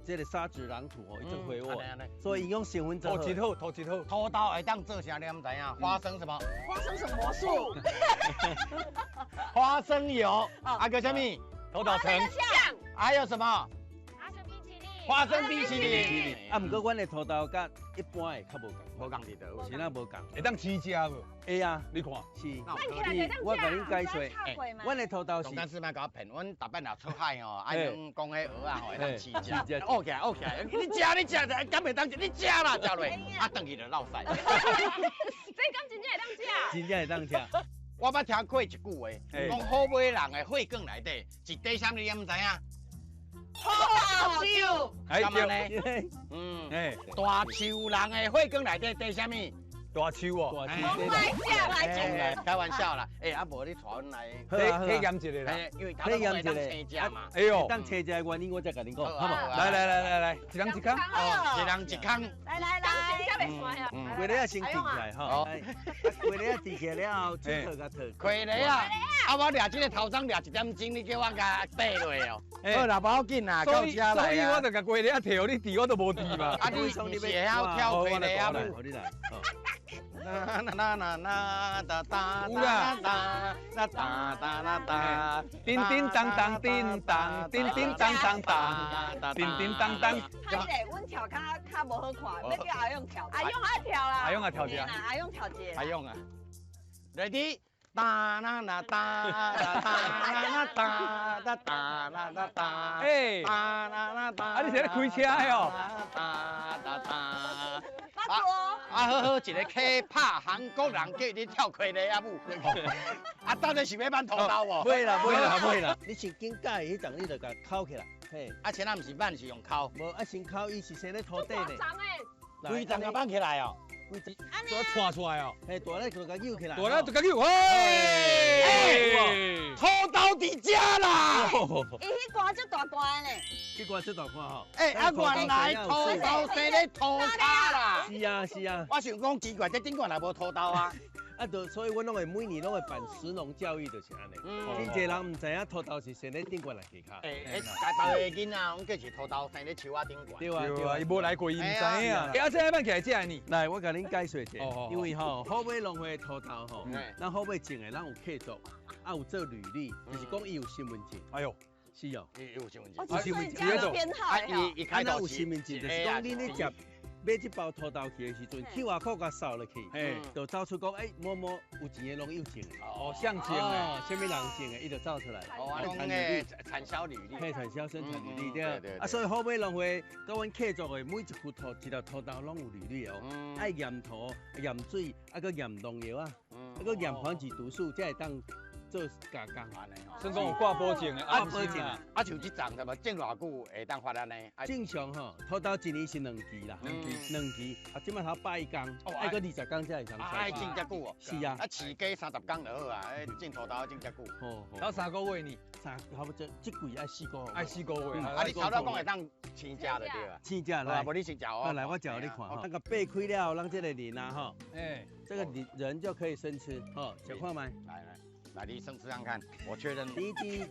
这个沙质壤土哦，伊就肥沃，所以营养成分土质好，土质好。土豆会当做啥？你们知影？花生什么？花生什么魔术？花生油，还有什么？土豆藤。还有什么？花生冰淇淋。啊，不过阮的土豆甲一般的较无共，无共伫倒位？是咱无共。会当起食无？会啊，你看是。我甲恁解说，阮的土豆是。但是莫甲我骗，阮逐摆若出海吼，爱用讲迄蚵仔吼会当起食。学起来，学起来，你食，敢袂当食？你食啦，食落，啊，转去就落屎。这敢真正会当食？真正会当食。我捌听过一句话，讲好买人的血管内底一滴啥物，你毋知影？土豆酒。干嘛呢？大树人的血管内底滴啥物？大树哦，开玩笑啦，啊无你带阮来，体验一下啦，因为他们会当青食嘛，哎呦，当青食的原因我再甲恁讲，好无？来，一人一空，一人一空，来，规个先定起来吼，规个定起来了后，切套甲套，规个啊，啊我掠这个头章掠1点钟，你叫我甲缀落哦，好啦，无要紧啦，到遮来啊，所以我就甲规个摕，你治我都无治嘛，啊你是会晓跳规个啊？你来，啦啦啦啦哒哒哒哒哒哒哒哒，叮叮当当叮当，叮叮当当当，叮叮当当。歹势，阮跳较无好看，要叫阿勇跳。阿勇爱跳啦。阿勇啊跳一下。阿勇跳一下。阿勇啊 ，ready。哒啦啦哒啦哒啦哒哒哒啦啦哒，哎，哒啦啦哒，啊你是咧开车的哦？哒哒哒。巴多。好，一个去拍韩国人叫你跳快乐啊舞。啊，到底是要挽土豆无？袂啦，你先紧解迄阵，你就甲烤起来。嘿，啊，前仔毋是挽，是用烤。无，啊先烤，伊是先咧土底呢。规阵甲挽起来哦。做拖出来哦。嘿，大咧就甲扭起来。大咧就甲扭，嘿，土豆伫遮啦。伊迄歌足大段呢。迄歌足大段吼。啊，原来土豆生咧土叉啦。是啊。我想讲奇怪，这顶管也无土豆啊。啊，所以阮拢会每年拢会办食农教育，就是安尼。真侪人唔知影土豆是生咧顶管来下骹。大个囡仔，阮叫是土豆生咧树仔顶管。对啊，伊无来过，伊唔知影。啊，这要办起来这呢？来，我甲恁解说一下，因为吼好买农会土豆吼，咱好买种的，咱有客族，啊有做履历，就是讲伊有身份证。哎呦，是哦，伊有身份证。哦，所以家有编号的。伊开头有身份证，就是讲恁咧食。买一包土豆去的时阵，QR code 甲扫落去，就走出讲，某某有钱的拢有种的，像种的，什么人种的，伊就走出来。讲的产销履历，嘿，产销生产履历对。啊，所以好买农会，甲阮客族的每一条土豆拢有履历哦，爱验土、验水，啊个验农药啊，啊个验防治毒素，才会当。做加工安尼吼，算讲有挂保证的，挂保证啊。啊，像这种什么种偌久会当发安尼？正常吼，土豆一年是2期啦，两期，啊，即摆头8工，爱个20工才会上。爱种遮久哦。是啊。啊，饲鸡30工就好啊，种土豆种遮久。到3个月呢？差不多，这季爱4个月。爱4个月。啊，你头头讲会当青食就对啊。青食来，无你先食哦。来，我教你看吼，那个掰开了，让这个人啊哈，这个人就可以生吃，哦，小看麦。来，你生吃看看，我确认。第一滴，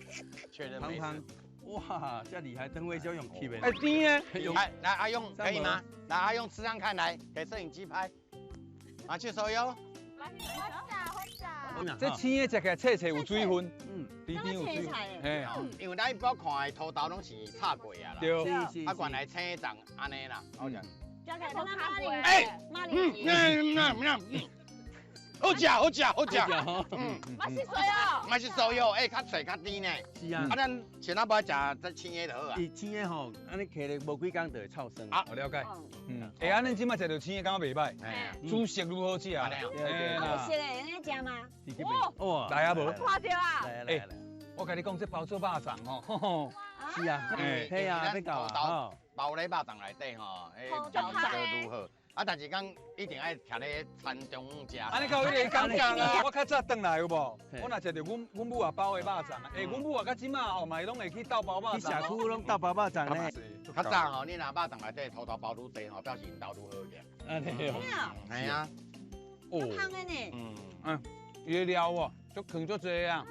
确认胖胖，哇，这厉害，等会就用吸的。哎，甜的，来阿勇可以吗？来阿勇吃看看，来给摄影机拍，拿去手哟。这青的食起来脆脆有水分，甜甜有水分，嘿，因为咱一般看的土豆拢是炒过啊啦，对，啊原来青长安尼啦，好像。好食，嘛是水哦，嘛是酥油，较脆较甜呢。是啊，啊咱像咱无食这青的就好啊。伊青的吼，安尼摕咧无几工就会臭酸。我了解。安尼即摆食到青的感觉袂歹。煮熟如何食啊？煮熟的安尼食吗？哇，来啊无？看到啊！来，我甲你讲，这包做肉粽吼。是啊，嘿啊，要搞啊。包咧肉粽内底吼，味道如何？啊，但是讲一定爱徛咧餐中食。安尼到迄个感觉啦，我较早转来有无？我若食着阮母阿包的肉粽，阮母啊甲即马吼嘛拢会去斗包肉粽。去社区拢斗包肉粽咧。较早吼，你若肉粽内底土豆包愈多吼，表示因兜愈好个。安尼哦。系啊。哦。香的呢。伊的料哦，足放足济啊。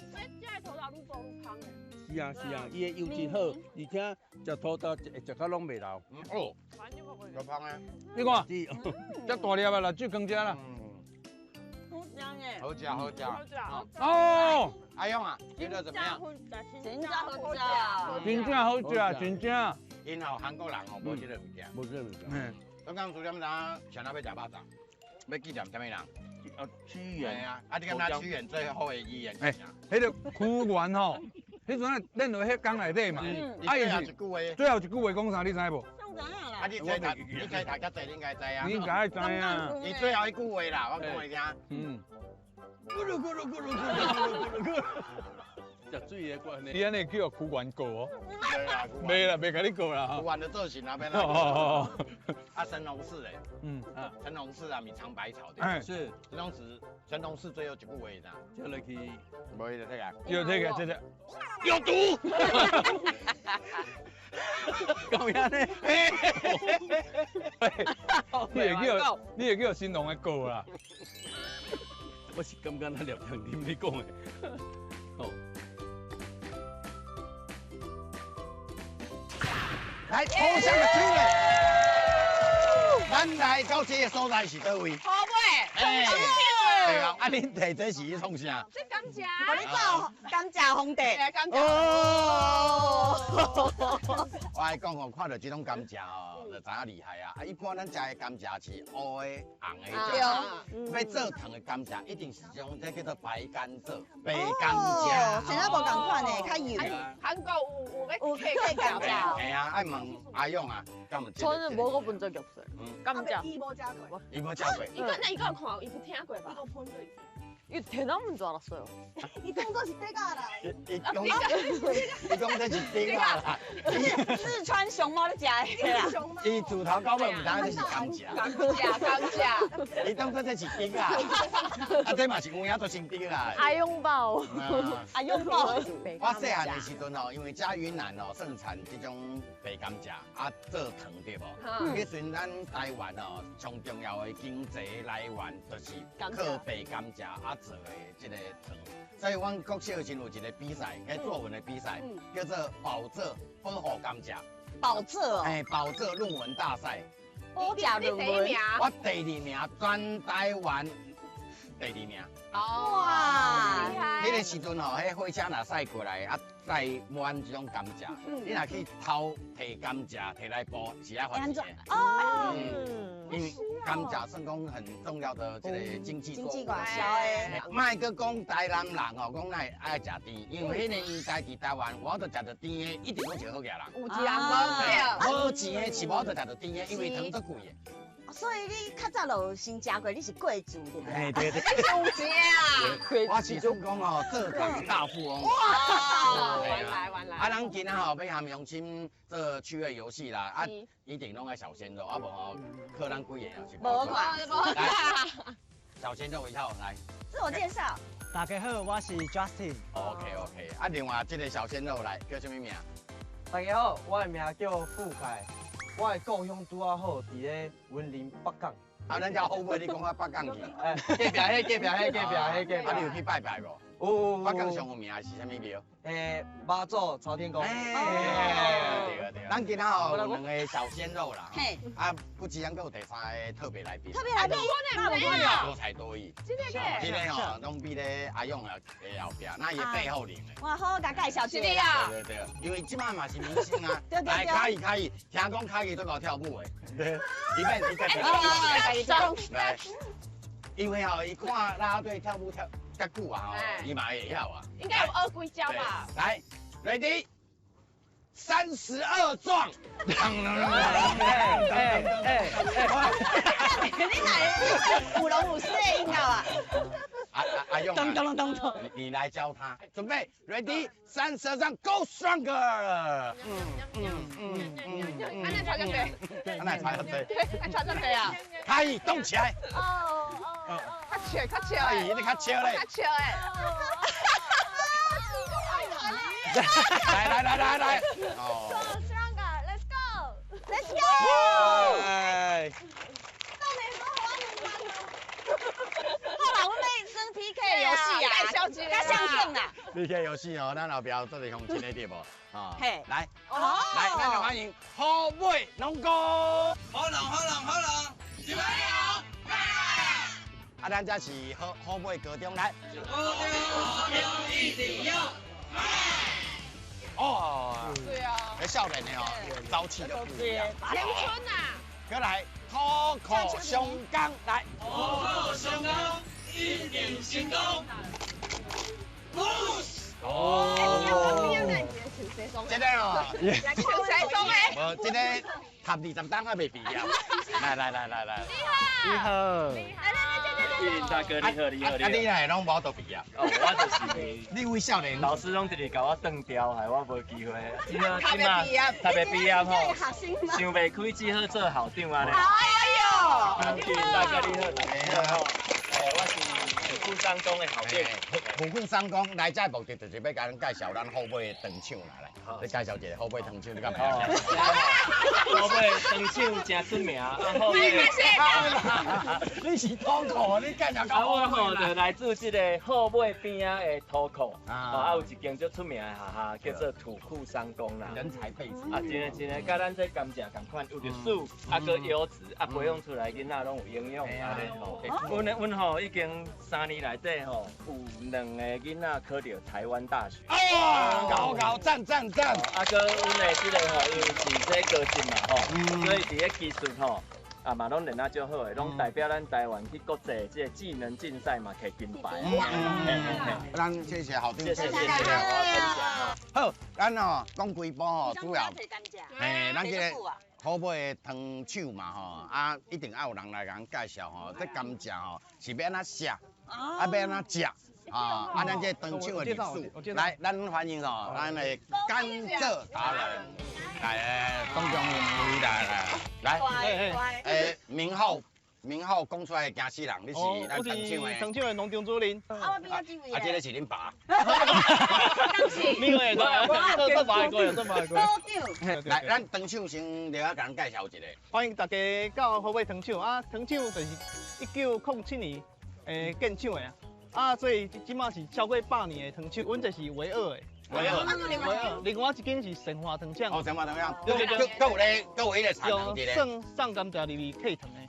所以这土豆愈做愈香的。是啊是啊，伊的油真好，而且食土豆食到拢袂老。哦。有香诶。你看，这大粒啊啦，最更加啦。好香诶。好食好食。哦。阿勇啊，觉得怎么样？真正好食。真正好食，真正。因吼韩国人吼无即个物件，无即个物件。刚刚主点啥？想要要食肉粽，要纪念什么人？屈原。系啊，你敢若屈原最后的遗言？迄个屈原吼，迄阵咱落迄缸内底嘛，伊是最后一句话讲啥？你知无？啊，你猜较济，你应该知啊。你应该知啊。伊最后一句话啦，我讲你听。咕噜咕噜咕噜咕噜咕噜咕噜。食水的关呢？你安尼叫屈原告哦？袂啦，袂甲你告啦。屈原的造型那边啦。啊，神农氏嘞。神农氏啊，米尝百草的。是。神农氏最后一句话啥？叫落去。无伊就这个。有这个，这个。有毒。咁样呢？你会叫神农的告啦？我是感觉咱聊天听你讲的。哦。来抽象的屈原，咱来到这个所在是倒位？好袂，对啊，啊恁摕这是创啥？这甘蔗，我你做甘蔗皇帝。甘蔗。哦。我来讲吼，看到这种甘蔗哦，就知影厉害啊！啊，一般咱食的甘蔗是乌的、红的，要做糖的甘蔗一定是用这叫做白甘蔗，白甘蔗。现在无共款的，较油。韩国有配甘蔗。系啊，爱问阿勇啊，敢有？저는 먹어본 적이 없어요. 깜짝. 伊无食过。伊无食过。伊个伊个有看，伊有听过吧？이거 대나무인 줄 알았어요. 이 동도是这个啦。伊讲这是顶啊！四川熊猫的食的啦。伊自头到尾唔知这是甘蔗。甘蔗。伊当作这是顶啊！啊，这嘛是有影做成顶啦。아용바오. 아용바오. 我细汉的时阵哦，因为遮云南哦盛产这种白甘蔗，啊做糖对无？迄阵咱台湾哦，上重要的经济来源就是靠白甘蔗啊。做的这个糖，所以阮国小时有一个比赛，迄作文的比赛，叫做保浙保护甘蔗。保浙。保浙论文大赛。保浙论文。我第2名，全台湾第2名。哇！迄个时阵吼，迄火车若驶过来，啊载满这种甘蔗，你若去偷摕甘蔗摕来煲，是要罚钱。哦。因为甘蔗算讲很重要的这个经济作物。外销的。卖个讲台南人吼，讲爱食甜，因为迄个年代伫台湾，我都食到甜的，一定拢是好嘢人。有钱人无好钱的是无都食到甜的，因为糖足贵的。所以你较早就先食过，你是贵族对不对？哎，对对。有钱啊！我是想讲吼，做糖大富翁。哇！原来。啊，咱今仔吼要含用心做趣味游戏啦，啊，一定拢爱小鲜肉，啊无吼，靠咱几个也是。无看。来，小鲜肉一号来。自我介绍。大家好，我是 Justin。OK。啊，另外这个小鲜肉来叫什么名？大家好，我的名叫傅凯。我的故乡拄啊好，伫咧云林北港。啊，咱家后尾你讲啊北港去？隔壁。啊，你有去拜拜无？有。北港上有名是啥物庙？妈祖朝天宫。对。咱今仔吼有2个小鲜肉啦。嘿。啊，不只咱还有第3个特别来宾。特别来宾？那不管了。多才多艺。真的。今天吼拢比咧阿勇啊后边，那伊背后领的。哇，好甲介绍一下啊。对，因为即摆嘛是明星啊。对。来，可以，听讲可以做到跳舞的。对。伊变伊来。因为吼，伊看啦啦队跳舞跳较久啊吼，伊嘛会晓啊。应该有学几招吧？来 ，ready， 32壮。你哪舞龙舞狮的音效啊？阿勇，咚，你来教他，准备 ，ready， 3、2、1 ，Go stronger！ 安尼穿个对，安尼穿个对，安穿个对啊！可以动起来。较笑哎，你较笑嘞。较笑诶！来。哦 ，stronger，let's go，let's go。哎。好啦，我们算 PK 游戏啊，较相信啦。 PK 游戏哦，咱后壁做阵红钱的对无？啊，嘿，来，来，咱就欢迎好尾龙哥。好龙，一百了，啊，咱这是好尾高中来。高中一定要哦，对啊，这少年的哦，朝气就不一样。青春呐！再来，口口相刚来。口口相刚，一定成功。哦，这个哦，唱谁中诶？无，这个读20档还未毕业。来。你好。玉林大哥，你好。啊，你来拢无都毕业。哦，我就是你为少年，老师拢直直甲我断掉，害我无机会。他未毕业吼，想袂开，只好做校长安尼。哎呦！玉林大哥你好，大家好。我是富商公的校长。富贵商公来这目的就是要甲咱介绍咱后尾的长枪来。你介绍一下后尾长枪，你敢不？后尾长枪真出名，后尾。你是土库，你介绍到我吼就来自这个后尾边仔的土库，啊有一间足出名的学校叫做土库商工啦。人才辈出。啊，真的，甲咱这甘蔗同款，有历史，啊个优质，啊培养出来囡仔拢有营养，安尼吼。阮吼已经3年内底吼有2个囡仔考到台湾大学。高，赞。啊个阮的这个吼，因为是这高职嘛吼，所以伫咧技术吼。啊嘛，拢练啊足好诶，拢代表咱台湾去国际即个技能竞赛嘛摕金牌。咱谢谢校长，谢谢。好，咱哦讲几步吼，主要，咱这个好尾的汤手嘛吼，啊一定要有人来甲咱介绍吼，这甘蔗吼是要安怎写，啊要安怎食。啊，咱这汤手的历史，来，咱欢迎吼，咱的甘蔗达人，来，东中回来，名号讲出来惊死人，你是咱汤手的农场主任。啊，这个是恁爸。你个做爸的做爸的。来，咱汤手先来甲咱介绍一下。欢迎大家到后尾汤手啊，汤手就是1907年建厂的啊，所以即马是超过100年的汤手，阮就是唯二的。唯二，另外一间是神华糖厂。哦，神华糖厂。对，搁有迄个产能伫咧。送甘蔗入去配糖的。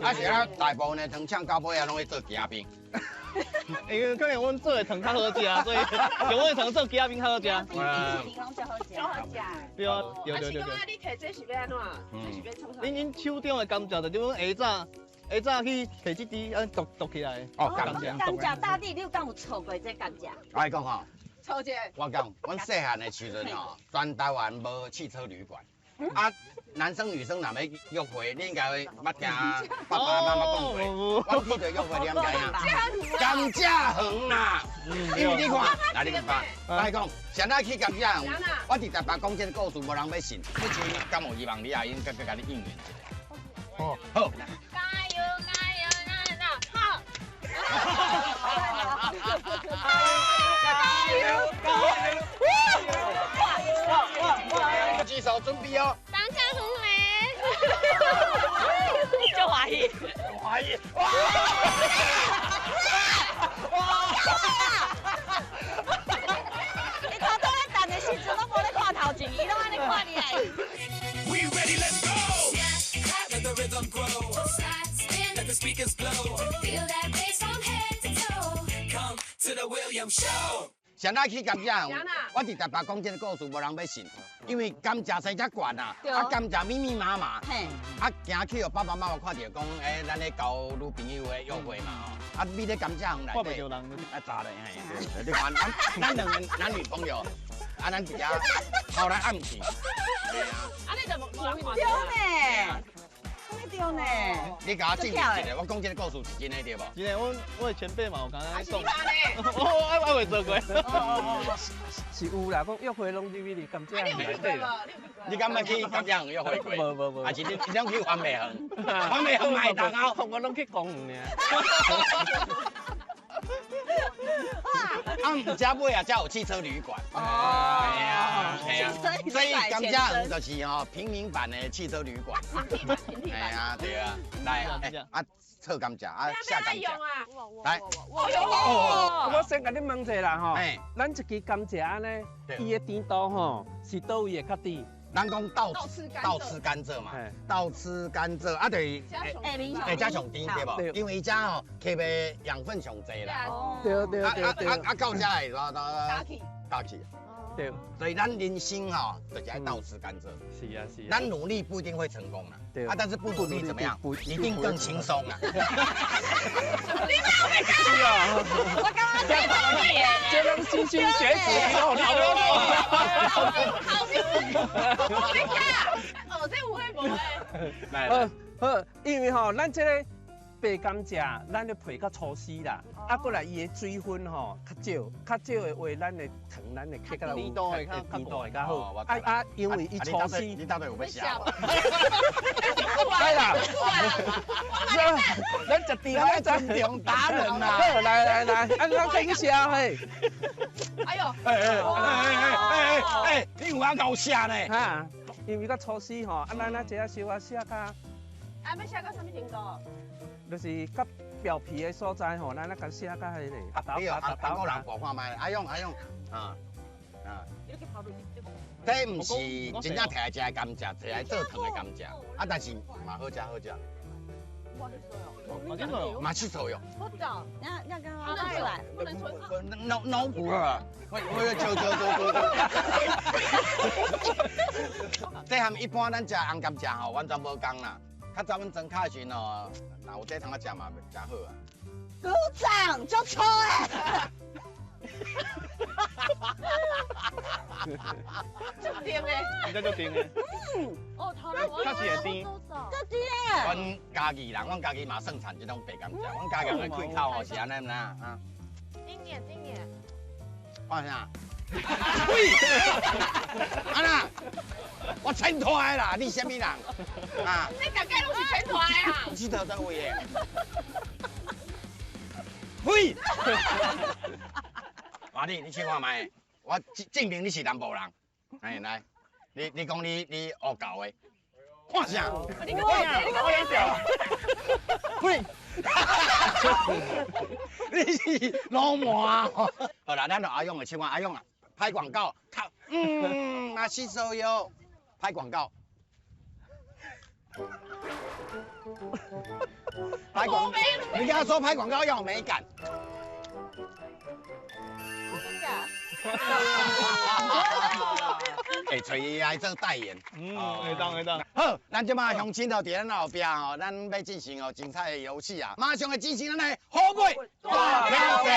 啊是啊，大部分的糖厂到尾啊，拢去做鸡仔饼。因为可能阮做的糖较好食，所以用阮的糖做鸡仔饼较好食。好食。对啊，对。你摕这是要安怎？是要创啥？恁手中的甘蔗，就阮下早去摕这支安剁起来。哦，甘蔗大地，你有敢有错过这甘蔗？我讲吼。抽一个。我讲，阮细汉的时阵吼，全台湾无汽车旅馆，啊，男生女生若要约会，你应该会捌听爸爸妈妈讲过。我去着约会，你敢知影？甘蔗园啦，因为你看，来你爸，我讲，现在去甘蔗园，我伫台北讲这个故事，无人要信。目前敢有希望你阿英甲你应援一下。哦，好。加油！好。举手准备哦！当家很美，就怀疑，哇！你头拄咧等的时阵，拢无咧看头前，伊拢安尼看你来。We ready, let's go! Let the rhythm grow. Let the speakers blow. Feel that bass from head to toe. Come to the William Show. 现在去甘蔗园，我伫台北讲这个故事，无人要信，因为甘蔗生遮悬啊，啊甘蔗密密麻麻，啊行去哦，爸爸妈妈看到讲，咱咧交女朋友的约会嘛吼，啊你咧甘蔗园内底，啊查咧嘿，你看咱两个男女朋友，啊咱伫遐后来暗去，啊你怎么看？对呢。对呢。你甲我证明一下，我讲这个故事是真的对无？真的，我的前辈嘛，有刚刚讲。我未做过。是有啦，讲约会拢入去甘蔗园内底啦。你敢捌去甘蔗园约会过？无。还是你拢去环美园？环美园买蛋糕，我拢去公园尔。啊，唔食尾啊，才有汽车旅馆。所以甘蔗园就是吼平民版的汽车旅馆。对啊，来测甘蔗下甘蔗。来，我先甲你问一下啦吼，咱一支甘蔗安尼，伊的甜度吼是倒位的较甜？咱讲倒吃甘蔗嘛，倒吃甘蔗啊，就是加上甜对无？因为伊遮吼吸的养分上济啦。对。到遮来加起。对。所以咱人生吼，就是爱倒吃甘蔗。是啊。咱努力不一定会成功啦，对。但是不努力怎么样？一定更轻松啦。你我刚刚在讨厌，这种莘莘学子，好辛苦。Oh my god！ 这有会无诶？好，因为吼，咱这个白甘蔗，咱咧配较粗丝啦，过来伊的水分吼较少的话，咱的糖咱会吸较甜度会较好。因为伊粗丝，你到底有要写？来啦！咱一定要尊重达人啦！好，来，咱听写嘿。哎呦！你有法搞写呢？哈，因为较粗丝吼，咱这下小写较。要写到什么程度？就是甲表皮的所在吼，咱甲写较迄个。对啊，阿个人播看卖，阿勇，这唔是真正摕来食的甘蔗，摕来做糖的甘蔗，但是嘛好食。嘛是手用。我懂，那刚刚拿出来，不能纯。脑补啊！我这含一般咱食红甘蔗吼，完全无共啦。较早阮装卡时吼，若有这通啊食嘛，真好啊。鼓掌，就错诶。就甜诶，人家就甜诶。较是会甜。够甜诶。阮家己人，阮家己嘛盛产这种白甘蔗，阮家己人开口吼是安尼啦啊。今年。看啥？喂，安娜，我全团啦，你什么人？啊？你大概拢是全团的哈？你头在位的。喂！阿弟，你去看卖，我证明你是南部人。来，你讲你学教的，看啥？你讲我屌。喂！你是老毛啊！好啦，咱就阿勇的唱歌，阿勇啊，拍广告，靠，那是手游，拍广告。拍广告，你跟他说拍广告要有美感。会找伊来做代言。会当。好，咱即马乡亲就伫咱后壁吼，咱要进行精彩的游戏啊！马上来进行咱的好味大挑战。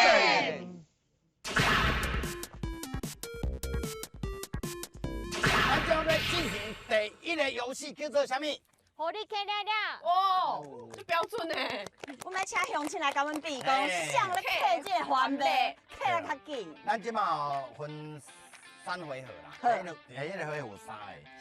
咱将要进行第一个游戏，叫做啥物？火力可以亮亮。哦，这标准呢。我们请乡亲来甲阮比讲，像咧客这环美，客来较紧。咱即马分3回合啦，第一个回合有3个。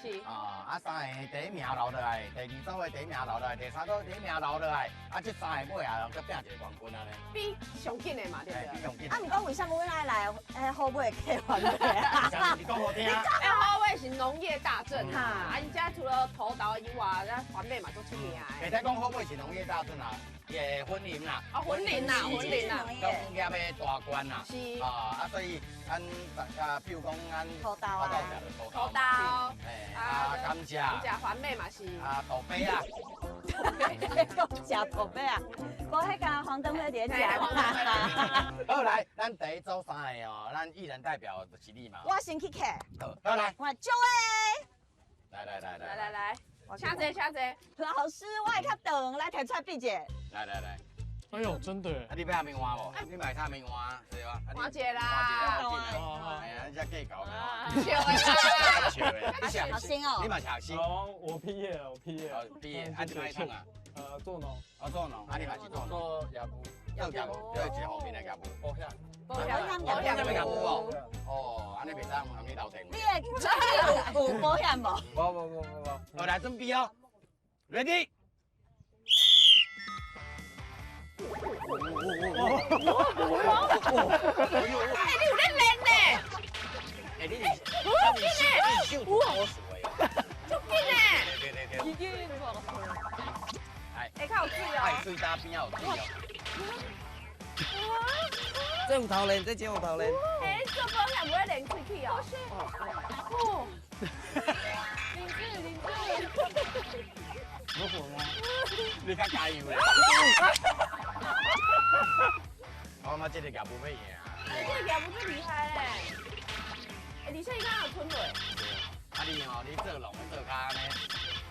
是。3个第一名留落来，第二组的第一名留落来，第三组第一名留落来，这3个尾啊，搁拼一个冠军安尼。比上紧的嘛，对不对？比上紧。毋过为什么阮爱来好买客环美啊？你讲好听。好味是农业大镇哈，伊家除了头刀以外，咱环美嘛都出名的。袂使讲好味是农业大镇啊，也婚林啦。婚林啦。工业的大关啦。是。所以咱譬如讲咱头刀啊。头刀。甘蔗环美嘛是。豆杯啊。食豆杯啊，无迄个黄灯会连食。好来，咱第一组3个哦，咱艺人代表就是你嘛。我先去客。好来。我就诶。来，请坐。老师，我会较长，来摕出来比者。来。哎呦，真的。啊，你要下面换无？你买他面换，对吧？换一个啦。哎呀，你这计较嘛。笑的啦。笑的。好新哦。你嘛是学生？哦，我毕业了，我毕业了。毕业，啊，你买创啊？做农。哦，做农，啊，你嘛是做农。做业务。做业务，做一方面的业务。保险。保险业务哦。哦，安尼袂使向你斗阵。你的出去有保险无？无。好，来准备哦。Ready。哎，你有咧练呢？哎，你好紧呢！哇，足紧呢！已经做了。哎，较有水哦。哎，水搭边有水哦。这有头练，这有头练。哎，做保险不会练喙齿哦。哦。林志。我好吗？你较加油咧！我嘛这个业务要赢。哎，这个业务最厉害嘞！而且伊敢有吞落。啊你吼，你做农的做较安尼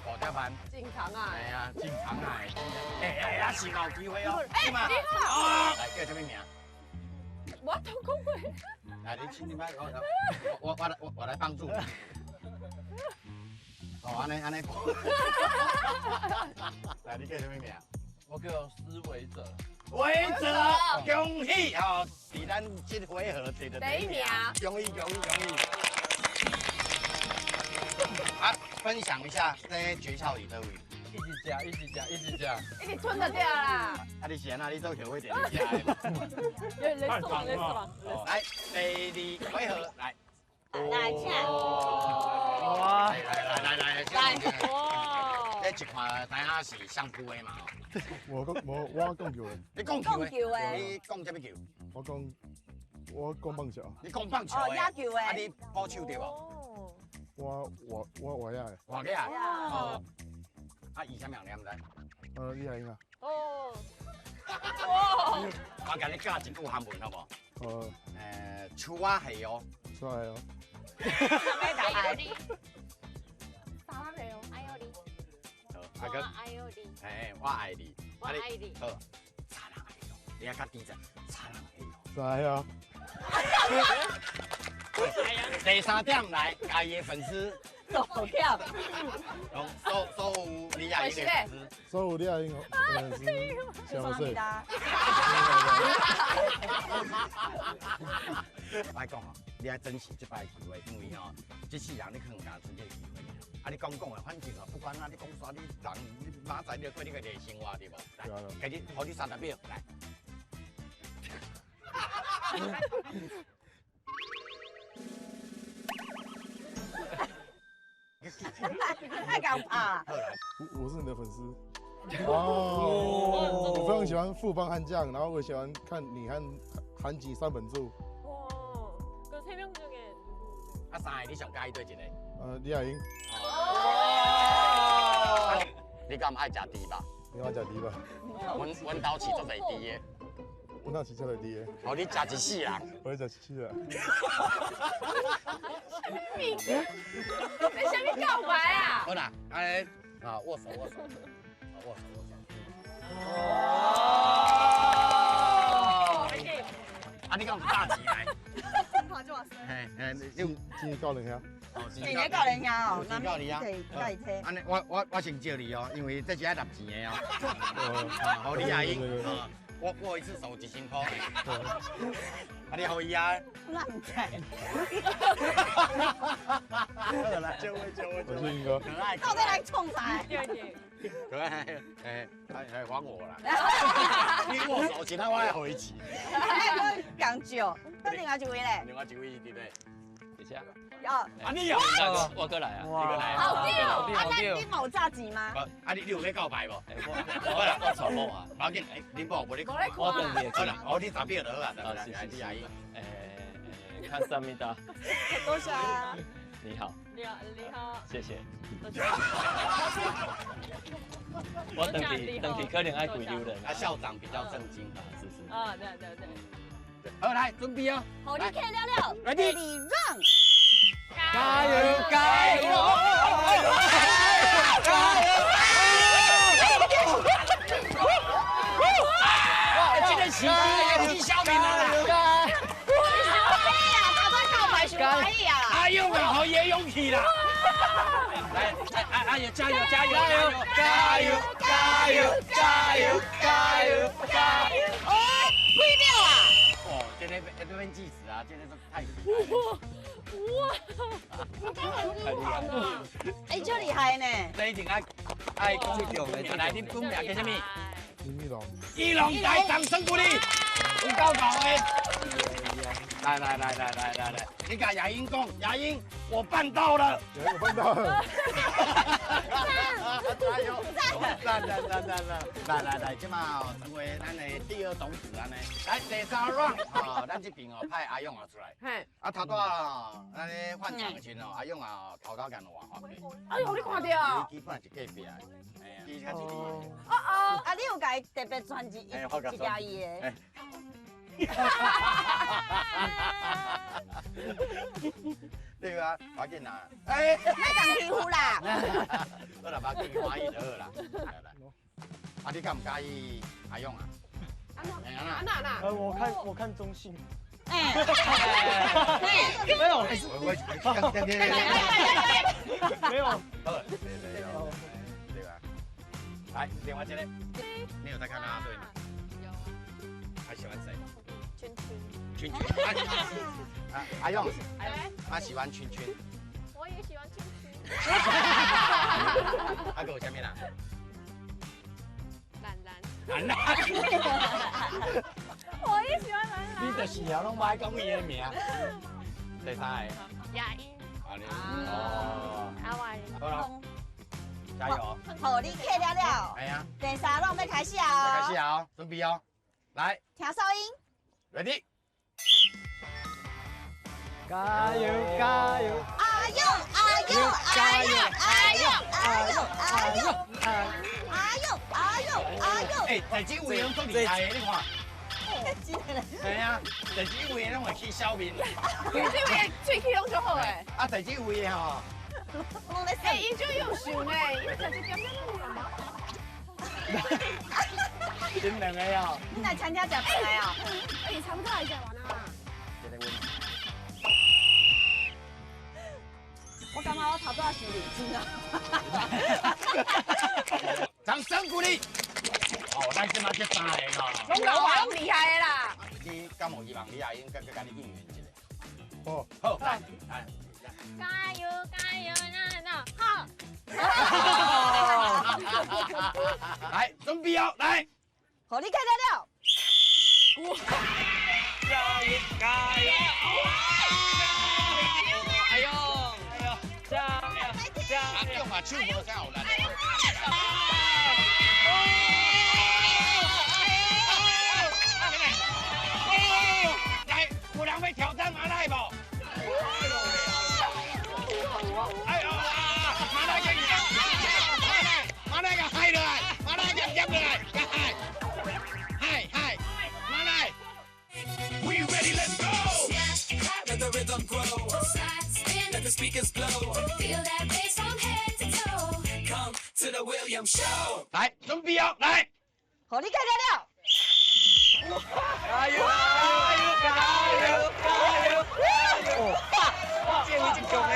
5点班。正常啊。系啊，正常啊。哎，啊是有机会哦。哎，你好。来叫什么名？我都讲过。来，你别我来帮助你。哦，安尼。来，你叫什么名？我叫施维哲。维哲，恭喜哦！伫咱这回合得到第一名，恭喜！啊，分享一下这诀窍里的位。一直吃。一直吞得掉啦。啊，你是安那？你做小会点你食的？太长了。来，第2回合来。来请。哇！来，哇！这一看知影是相扑的嘛？我讲球的。你讲球的？你讲什么球？我讲棒球。你讲棒球的？哦，野球的。啊，你保手对无？我话呀的。话呀？哦。啊，伊啥名你毋知？李海英啊。哦。哇！我甲你教一句韩文好无？厝仔系哦。出来哦。咩大爱你？啥来哦？爱你。我爱你。哎，我爱你。我爱你。好。差人爱你，你啊较低者，差人爱你。知啊。第3点来，家己的粉丝。走跳。所有李亚英的粉丝。所有李亚英粉丝，小岁。我讲哦，你爱珍惜这摆机会，因为哦，这世人你可能敢出这机会。啊，你讲的反正哦，不管啊，你讲啥，你人你明仔你过你个人生活对无？来，给你好你30秒来。太敢怕。我是你的粉丝。哇！我非常喜欢富邦悍将，然后我喜欢看你和韩籍3本柱。哇！그3명 중에啊，3个你上介意对一个？李亚英。你敢爱食猪吧？你爱食猪吧？阮兜饲足侪猪的。阮兜饲足侪猪的。哦，你食一世人。我食一世人。你啥物告白啊？好啦，安尼啊，握手。哦。啊，你敢有大钱来？嘿，钱够零呀。钱也够零呀哦，钱够你啊。安尼，我先借你哦，因为这是爱纳钱的哦。好，你阿英。我一次收1000块。啊，你好伊啊？那唔知。好啦，借我。我是英哥。到底来创啥？可爱，还我啦。你握手，其他我来回钱。讲究，那另外一位嘞？另外一位对不对？等下。哦。啊，你有？我过来啊。好屌！啊，那你冇炸鸡吗？啊，你有咧告白无？我错某啊。要紧，恁某无咧告。我等你。好啦，我你3秒就好啊。你阿姨。看萨米达。多谢啊。你好。你好。谢谢。我等你可能爱鬼溜人。啊，校长比较正经吧，是不是？啊，对。好，来准备哦。好，你可以聊，Ready run。加油！哇！去啦！来，阿爷加油！加油！哦，几秒啊？哦，这边计时啊，这个太厉害了。哇！哎，就厉害呢！这一定爱讲中的，来，你本名叫什么？林玉龙。一龙来，掌声鼓励，有够搞的。来，你跟雅英讲，雅英，我办到了。我办到了。加油！来，即嘛成为咱的第二种子安尼。来第三 round， 咱这边派阿勇出来。嘿。头拄咱咧换场的时候阿勇头甲人换发。哎呦，你看到？基本是隔壁的，其实较是你。啊，你有甲伊特别传一条伊的。对啊，快紧啦！哎，莫共欺负啦！好啦，把紧欢喜就好啦。啊，你敢唔介意阿勇啊？安娜，我看中性。哎，没有，没有。对吧？来，另外一个，你有在看啦对吗？有。还喜欢谁？圈。阿勇，他喜欢圈。我也喜欢圈。阿哥有啥物啦？兰。我也喜欢兰。你就是啊，拢爱讲伊的名。第三个。雅英。阿华。好啦，加油！好，你客了。哎呀。第三轮要开始啊！开始啊！准备哦，来。听收音。Ready。加油！阿勇！哎，第几位拢足厉害的，你看。哎呀，第几位拢会去消面。第几位喙齿拢就好诶。啊，第几位吼？哎，伊就优秀呢，伊直接点真两个哦。你来参加食饭来哦。哎，差不多来食完啦。我感觉我头拄仔是认真啊！掌声鼓励。哦，咱即马这三个哦，拢够厉害的啦。你敢有希望你阿英甲你应援一下？哦，好，来。加油，那好。来，准备哦，来。好，你开了。加油！哎呦！阿勇啊，手无啥有力。来，有人要挑战马来不？哎呦马来给你，马来给嗨落来，马来给接落来，嗨，马来。We ready? Let's go! Let the rhythm grow. Let the speakers blow. Feel that bass from head to toe. Come to the William Show. 来，准备哦，来。好，你开了。加油！建议就强嘞。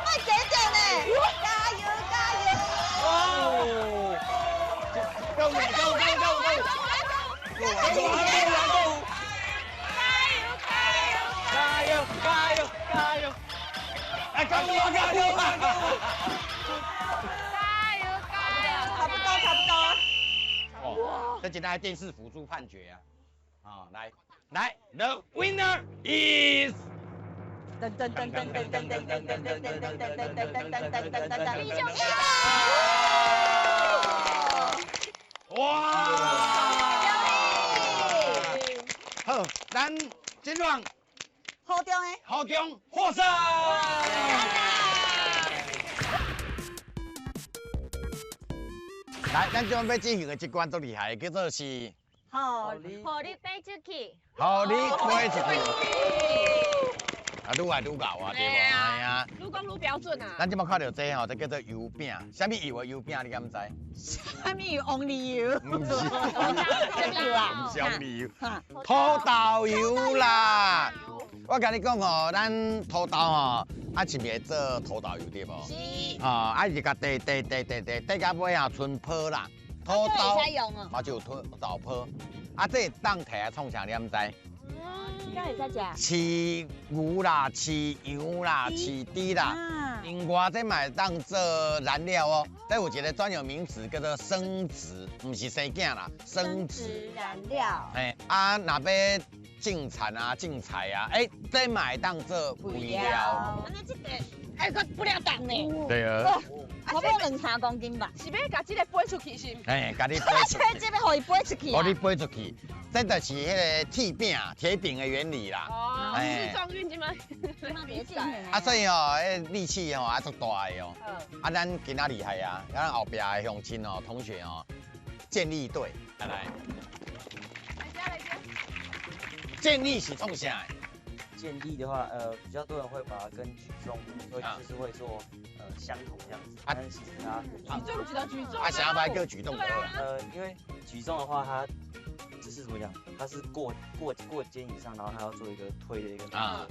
快点点呢！加油！哦！够！加油！哎，加油！差不多。哦，这简单的电视辅助判决啊！来 ，The winner is。哇！好，咱今晚好中获胜。来，咱今晚要进行的这关都厉害，叫做是。好，你飞出去。好，你飞出去。啊，愈来愈咬啊，对无？哎呀，愈讲愈标准啊。咱即马看到这吼，这叫做油饼，啥物油的油饼，你敢知？啥物油？黄梨油。唔是，啥物油啊？唔是黄梨油，土豆油啦。我甲你讲哦，咱土豆哦，啊是袂做土豆油对无？是。哦，啊是甲地到尾啊，剩泡啦。土豆会使用哦。嘛就有土豆泡，啊这当摕来创啥，你毋知？敢会使食？饲牛啦，饲羊啦，饲猪啦，另外这嘛会当做燃料哦。这有一个专有名词叫做生殖，唔是生囝啦，生殖燃料。哎，啊若要种田啊、种菜啊，这嘛会当做肥料。安尼这个还个不了重呢。对啊。差不多2-3公斤吧。是要甲这个飞出去是？哎，甲你飞出去。这要互伊飞出去。互你飞出去，这就是迄个铁饼的原理啦。哦，自撞运今麦比赛。啊，所以哦，力气哦还足大的哦。啊，咱今仔厉害啊，咱后壁的乡亲哦、同学哦，健力队来。健力是创啥？健力的话，比较多人会把它跟举重，就是会做相同这样子。但是其实它举重。啊，想要把它叫举动的。因为举重的话，它就是怎么讲？它是过肩以上，然后它要做一个推的一个动作。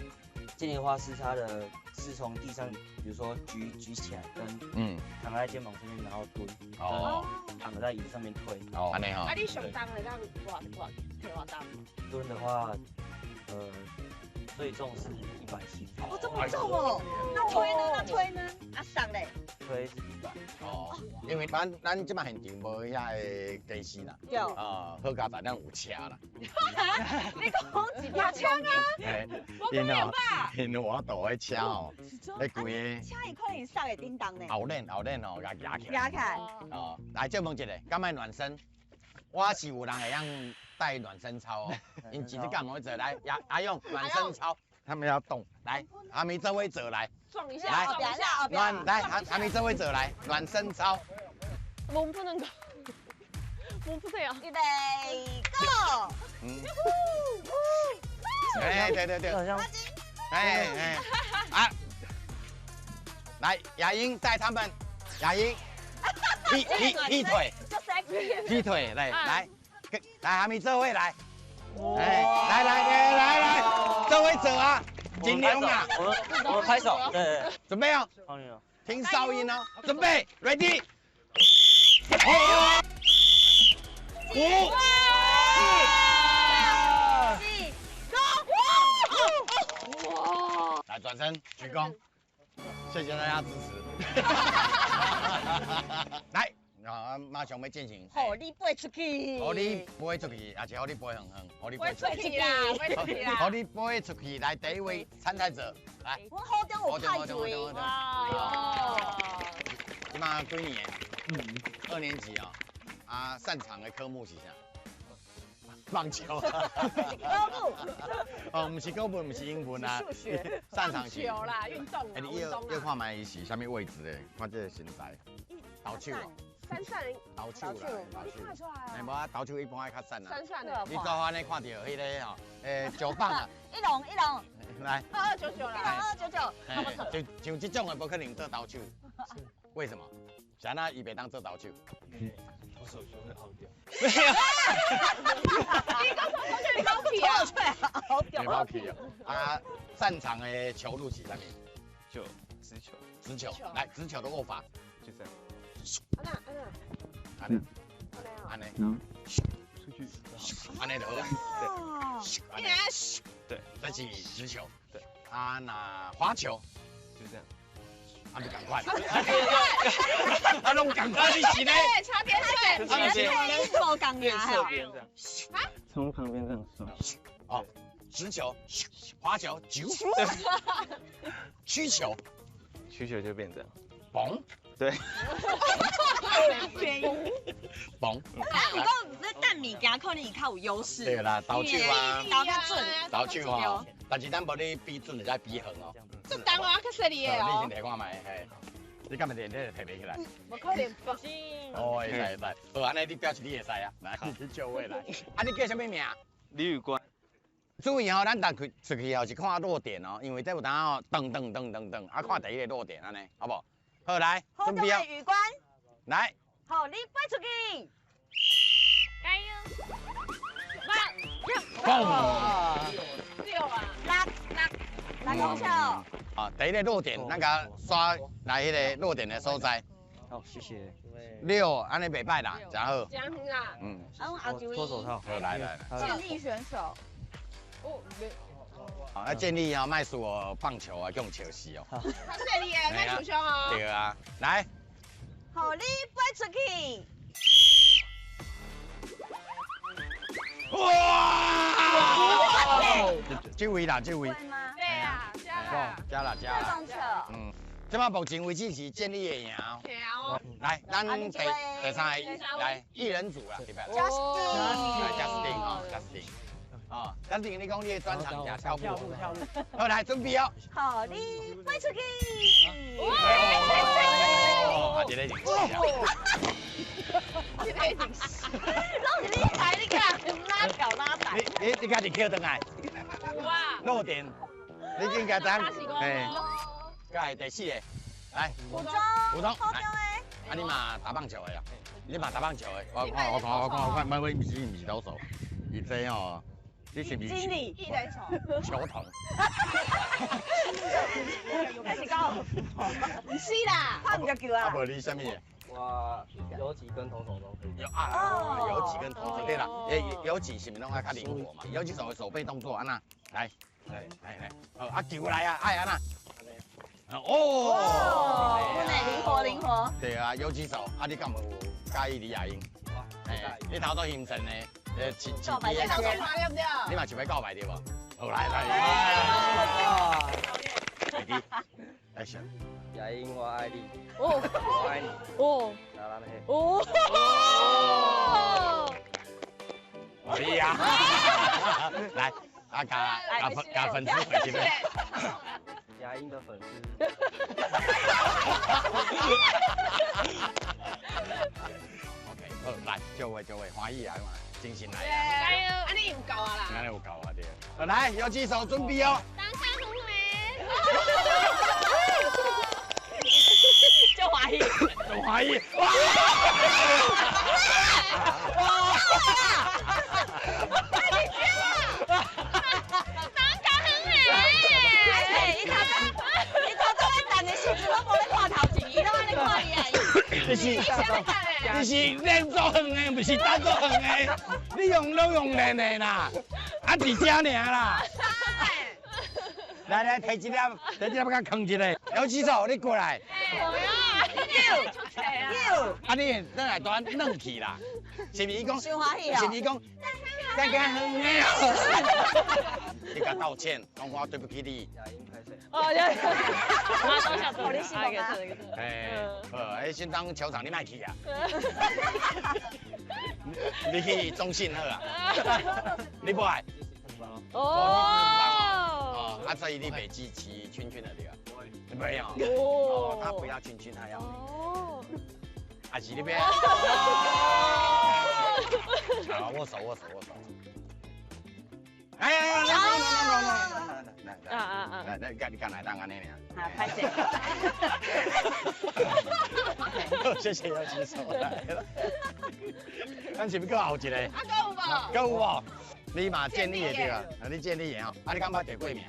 健力的话是它的是从地上，比如说举起来，跟躺在肩膀上面，然后蹲，躺在椅子上面推。哦，安尼哈。啊，你上重的当推多重？蹲的话，最重是170。哦，这么重哦？那推呢？啊，上嘞？推是100。哦，因为咱即摆现场无遐个技师啦。有。好佳在咱有车啦。你讲一条枪啊？因为我倒迄车哦，迄规个。车伊可能上会叮当呢。后链哦，甲压起来。压起来。哦，来借问一下，敢爱暖身？我是有人会样带暖身操哦，因几只干嘛会做？来，阿勇暖身操，他们要动，来，阿弥这位走来，撞一下，来，暖，来，阿弥这位走来，暖身操。我们不能搞，我们不这样。预备，Go！对，啊，来，雅英带他们，雅英，劈腿。劈腿，来，阿弥这位来，来，这位走啊，尽量啊，我们拍手，对，准备哦，听哨音哦，准备 ，ready， 5、4、3、2、1，来转身鞠躬，谢谢大家支持，来。马上要进行，互你飞出去，互你飞出去，而且互你飞远远，互你飞出去啦，飞出去啦，互你飞出去。来，第一位参赛者，来，我好中有派对，哇哟！今嘛几年？2年级哦，啊，擅长的科目是啥？棒球。科目？哦，不是科目，不是英文啊，数学。擅长是。球啦，运动。你要看卖伊是啥物位置的，看这个身材。投手。闪闪的投手啦，你看出来啊？无啊，投手一般爱较闪啊。闪闪的。你早安尼看到迄个吼，9棒啊。一龙。来。2299啦。1龙299。像这种的不可能做投手。为什么？啥那伊袂当做投手？我手就会凹掉。没有。你刚手就你高起啊？好屌。高起啊！啊，擅长的球路是啥物？就直球。直球，来直球的握法就这样。安尼，出去，安尼就好。对，这是直球。对，啊那滑球就这样。啊，就赶快。啊，弄赶快去洗呢。擦边水。手钢牙。侧边这样。从旁边这样刷。哦，直球，滑球，曲球就变这样。嘣。对。嘣。啊，不过那蛋物件可能伊较有优势。对啦，投手啊，投较准。投手吼，但是咱无咧比准，才比远哦。这当啊，较犀利的哦。你先摕看卖，嘿，你敢会练？你摕袂起来？无可能吧？哦，会使。好，安尼你表示你会使啊，来，你就位来。啊，你叫什么名？李宇关。注意吼，咱逐出去后是看落点哦，因为这有当哦，噔，啊，看第一个落点安尼，好不好？好，来，准备哦。羽关。来。好，你飞出去。加油！嘣！ 6啊，6。来讲笑。啊，第一个落点，咱甲刷来迄个落点的所在。好，谢谢。6，安尼袂歹啦，真好。这样啊。嗯。脱手套。好，来。健力选手。哦，好，那建议啊，卖输我棒球啊，用球死哦。他这里耶，卖球胸哦。对啊，来。好，你飞出去。哇！这位啦，这位。对啊，加了。加了。嗯，这摆目前为止是建立的赢哦。来，咱第三个来1人组啦，对吧？Justin 哦，Justin。哦，Justin，你讲你的专长是跳舞。好，来准备哦。好，你飞出去。哇！这个就是。这个已经是，拢是你抬，你看拉跳拉抬。你家己捡倒来。哇！落点，你应该知。哎，该第4个，来。武装。来。啊，你嘛打棒球的呀？你嘛打棒球的？我看，不是投手，伊这哦，你是不是？经理。1人手。球童。开始讲。不是啦，他比较球啊。啊，无你什么？我游击跟投手都可以。游击跟投手对啦，游击是咪拢爱较灵活嘛？游击手的手背动作安那，来，啊球来啊，爱安那。哦，灵活。对啊，游击手，啊你敢有介意李亚英？你头都形成呢，你嘛是要告白对无？好来。来选。亚英，我爱你。哦，我爱你。哦。厉害！来，啊加粉丝回去。亚英的粉丝。OK， 好，来，就位，欢喜啊嘛，精神来。加油！安尼有够啊啦。安尼有够啊对。来，游击手准备哦。当上红梅。就怀疑。哇！你是练做远的，不是单做远的。你用练的啦，啊是这尔啦。来，摕一粒，甲扛一个。游击手，你过来。啊你咱来端软去啦，是毋是伊讲？是毋是伊讲？再加远的。你甲道歉，讲我对不起你。哦，当下做你喜欢吗？先当球场你莫去啊。你去中信好啊。你不爱？哦，啊，所以你袂支持圈圈的对吧？没有。哦，他不要圈圈，他要你。哦。还是你边？好，握手。哎，来，你敢来当安尼呢？好，拍谁？谢谢游击手来了。咱是不搁后一个？搁有无？你嘛建立的对吧？你建立的哦。啊，你敢捌得过名？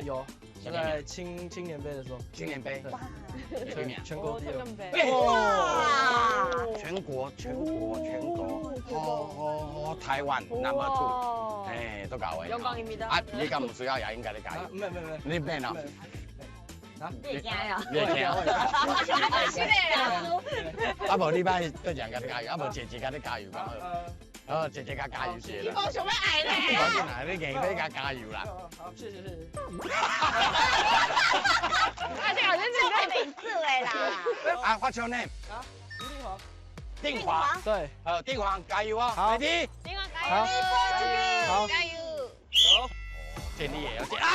有，在青年杯的时候。青年杯。全国第2。哇！全国。哦，台湾 No.2。哎，都搞的。啊，你敢唔需要亚英甲你加油？没。你咩咯？你会惊呀？你会惊？是的啦。啊无你摆对人甲你加油，啊无姐姐甲你加油讲好。姐姐甲加油是啦。我想要爱咧。我进来，你硬要甲加油啦。好，谢谢。啊，这好像是名字的啦。啊，What's your name？定华。对。定华加油哦。好。定华加油。好。加油。有。建立也要建。啊！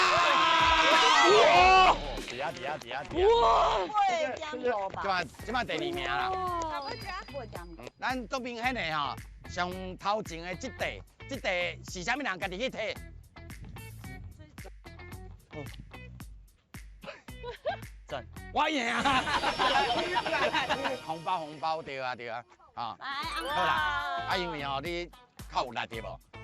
底下。哇！会江头吧？即摆第2名啦。咱左边迄个吼，上头前的这地是啥物人家己去摕？赞！我赢啊！红包对啊。啊。好啦，啊因为吼你较有力对无？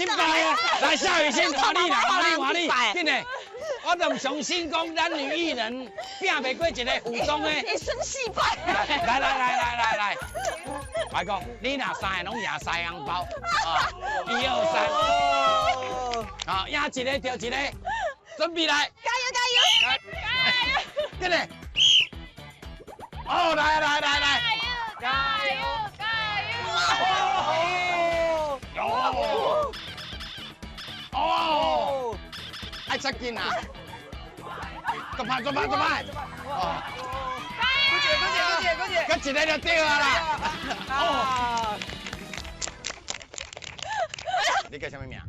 心摆啊！来，少宇先换你啦，换你，真的。我都唔相信讲咱女艺人拼袂过一个服装的。一生四败。来，我讲，你若3个拢赢3红包，啊，1、2、3，啊，赢一个就一个，准备来，加油！真的。哦，来，加油！哦，爱出劲啊！做派！哦，姑姐，佮一个就对啊啦！哦，你叫什么名？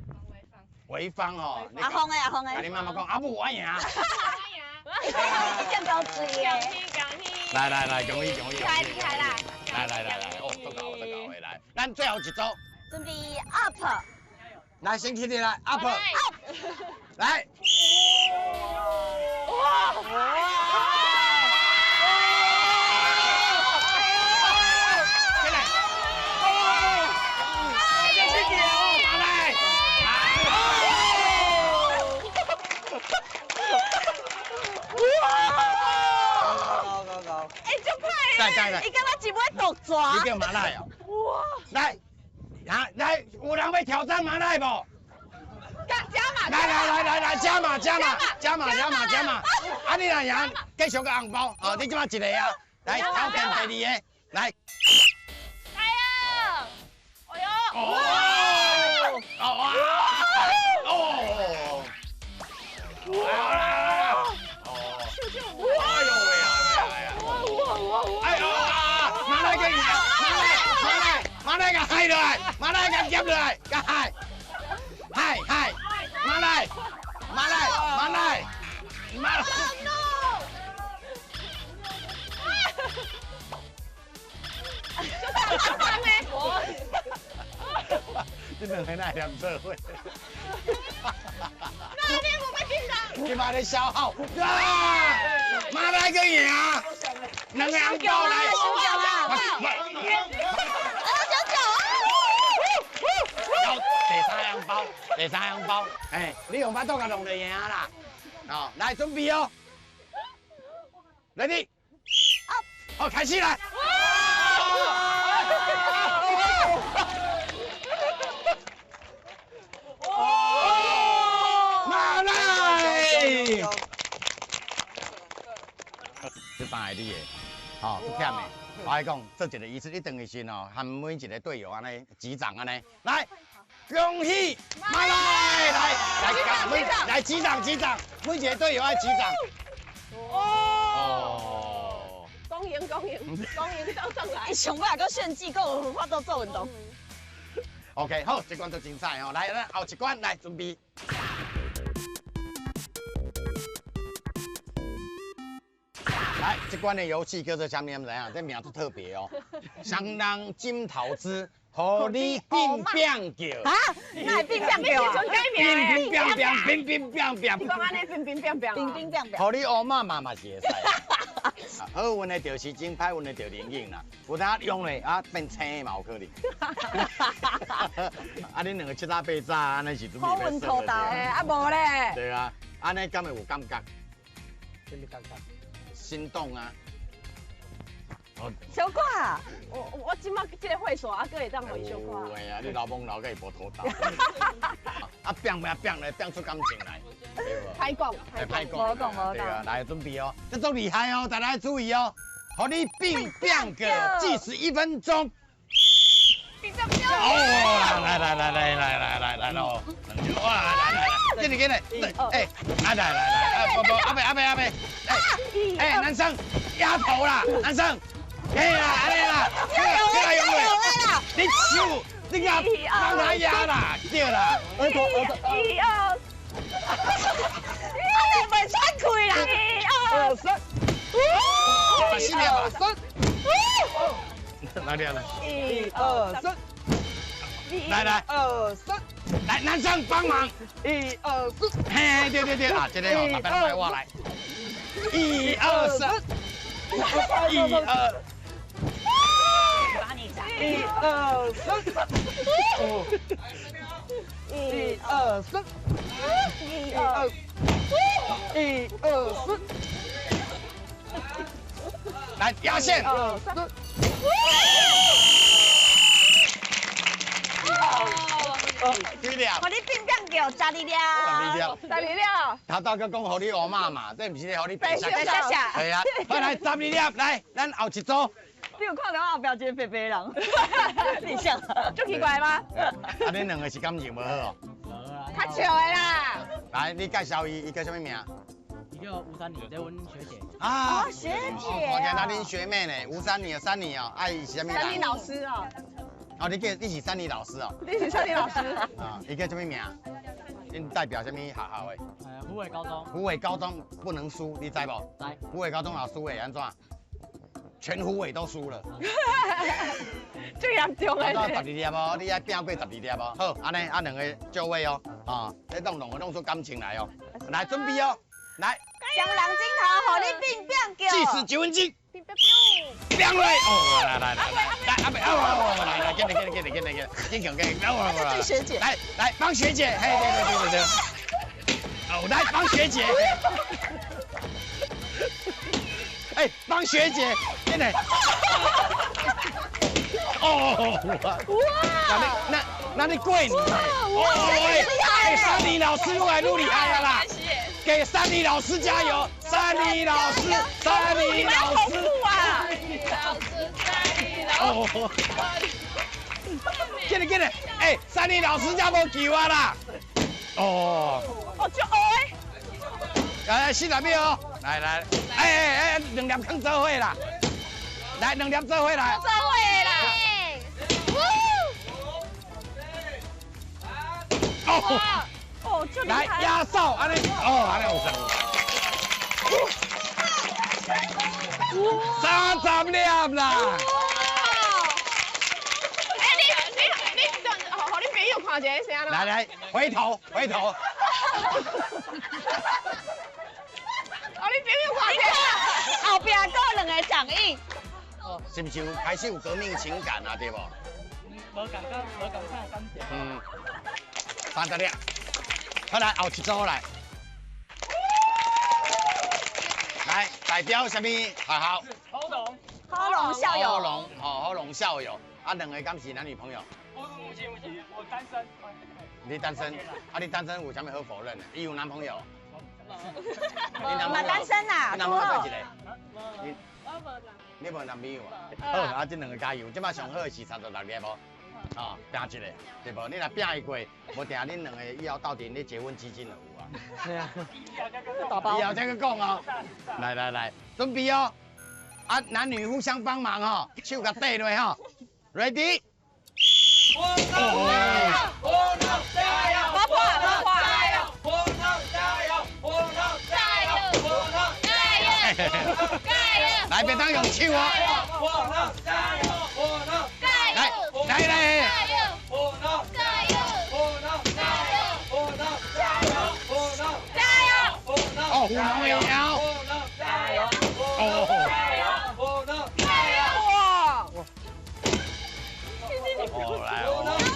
潍坊哦。阿峰的。你妈妈讲阿母我赢。你这样高追耶！来，恭喜！厉害啦！来，哦，都搞的来，咱最后一组，准备 up， 来，先起你来 up， 来，哇！伊敢若一尾毒蛇。你叫麻辣哦。哇！来，有人要挑战麻辣不？加码！来，加码！啊，你若赢，继续个红包。哦，你即马一个啊，来挑战第2个，来。加油！哎呦！马来个嗨落来，马来个夹落来，个嗨，马来，你两个哪念做伙？那你有要紧张？今嘛咧消耗，马来个赢，2个红包来。第3红包，哎，你用巴肚甲弄就赢啦！哦，来准备哦 ，ready， 好，开始来！马来，这3个你的，哦，不欠的。我来讲，做一个仪式，你等于是哦，含每一个队友安尼击掌安尼，来。恭喜马来！来击掌！每一个队友爱击掌。哦！恭迎到上来！上尾还炫技，还有法度做运动。OK， 好，这关都精彩哦。来，咱后一关来准备。来，这关的游戏叫做啥名？怎样？这名字特别哦。双人金头枝。互你乒乒叫啊？那会乒乒叫啊？乒乒乓乓。你讲安尼乒乒乓乓。互你乌妈嘛是会使。好运的着时钟，歹运的着灵应啦。有当用咧啊变青嘛有可能。啊，恁2个7早8早，安尼是准备要好运头到，啊无咧。对啊，安尼敢会有感觉？什么感觉？心动啊！小可，我即马这个会所啊，佫会当互伊小可。有诶啊，你老懵老个会无土豆。啊，变来变出感情来，对无？歹讲，无讲。对啊，来准备哦，这种厉害哦，大家注意哦，互你变个，计时1分钟。哦，来喽！哇，来，给你，哎，来，不，阿贝，哎，男生压头啦，男生。可以啦，安尼啦，这个用啦，你手，你压，让他压啦，对啦。1、2，你袂喘气啦。1、2、3，把心念吧，3，哪里来？1、2、3，来，1、2、3，来，男生帮忙，1、2、3，嘿，对啊，这个哦，那边来我来，1、2、3，1、2。把你砸！ 1、2、3， 1、2、3，1、2、1、2、3，来压线。2、3。几粒？我你变变叫12粒。 12粒。 12粒。头头个讲互你乌妈嘛，这毋是咧互你白下白下下。系啊，好来12粒，来，咱后一组。你有看到我后表一个白白人？你像？足奇怪吗？啊，恁两个是感情无好哦？较笑的啦。来，你介绍伊叫什么名？伊叫吴珊妮，这阮学姐。啊，学姐。我见到恁学妹呢，吴珊妮哦，啊，伊是什么人？珊妮老师哦。哦，你是珊妮老师哦。你是珊妮老师。啊，伊叫什么名？恁代表什么学校的？虎尾高中。虎尾高中不能输，你知无？知。虎尾高中老输会安怎？全虎尾都输了。最严重的。到12粒哦，你爱拼过12粒哦。好，安尼啊两个就位哦，啊，你弄出感情来哦。来，准备哦，来。双人镜头，互你变变叫。计时9分钟。变变变落。哦，来，阿妹，来，给你，这对学姐。来，帮学姐，嘿，对。哦，来帮学姐。哎，帮学姐，进来。哦，哇！那你跪你。哇，厉害！珊妮老师越来越厉害了啦！给珊妮老师加油！珊妮老师，珊妮老师。哦。进来！哎，珊妮老师才无救啊啦！哦。哦，就来40秒哦！来，哎，2粒坑做伙啦！来，2粒做伙来。做伙啦！哦，来压哨，安尼，安尼有成。30粒啦！哎，你互你朋友看一下是安怎？来，回头。你朋友看一下，后边还有2个掌印。是不是开始有革命情感啊？对不？无感觉。 30粒，好来后一组来，来代表什么学校？好龙校友。好龙校友，啊两个敢是男女朋友？不是，我单身。你单身？啊你单身有啥物好否认的？伊有男朋友？嘛单身啦。你男朋友在一个？你无男朋友啊？好，啊这2个加油，即摆上好是36粒无？ 啊，拼一个，对不？你若拼会过，无定恁2个以后到底你结婚基金就有啊。对啊。以后再去讲哦。来，准备哦。啊，男女互相帮忙哦，手甲对落哈。Ready？ 来，别当用手哦。来！哦，虎龙也要。哦。哦，来哦。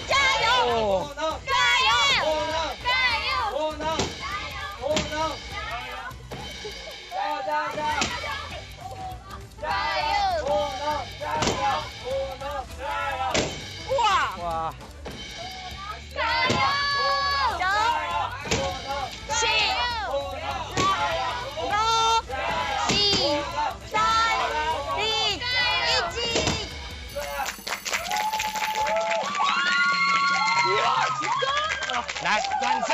加油！哇！加油！9、8、7、6、5、4、3、2、1。来，转身，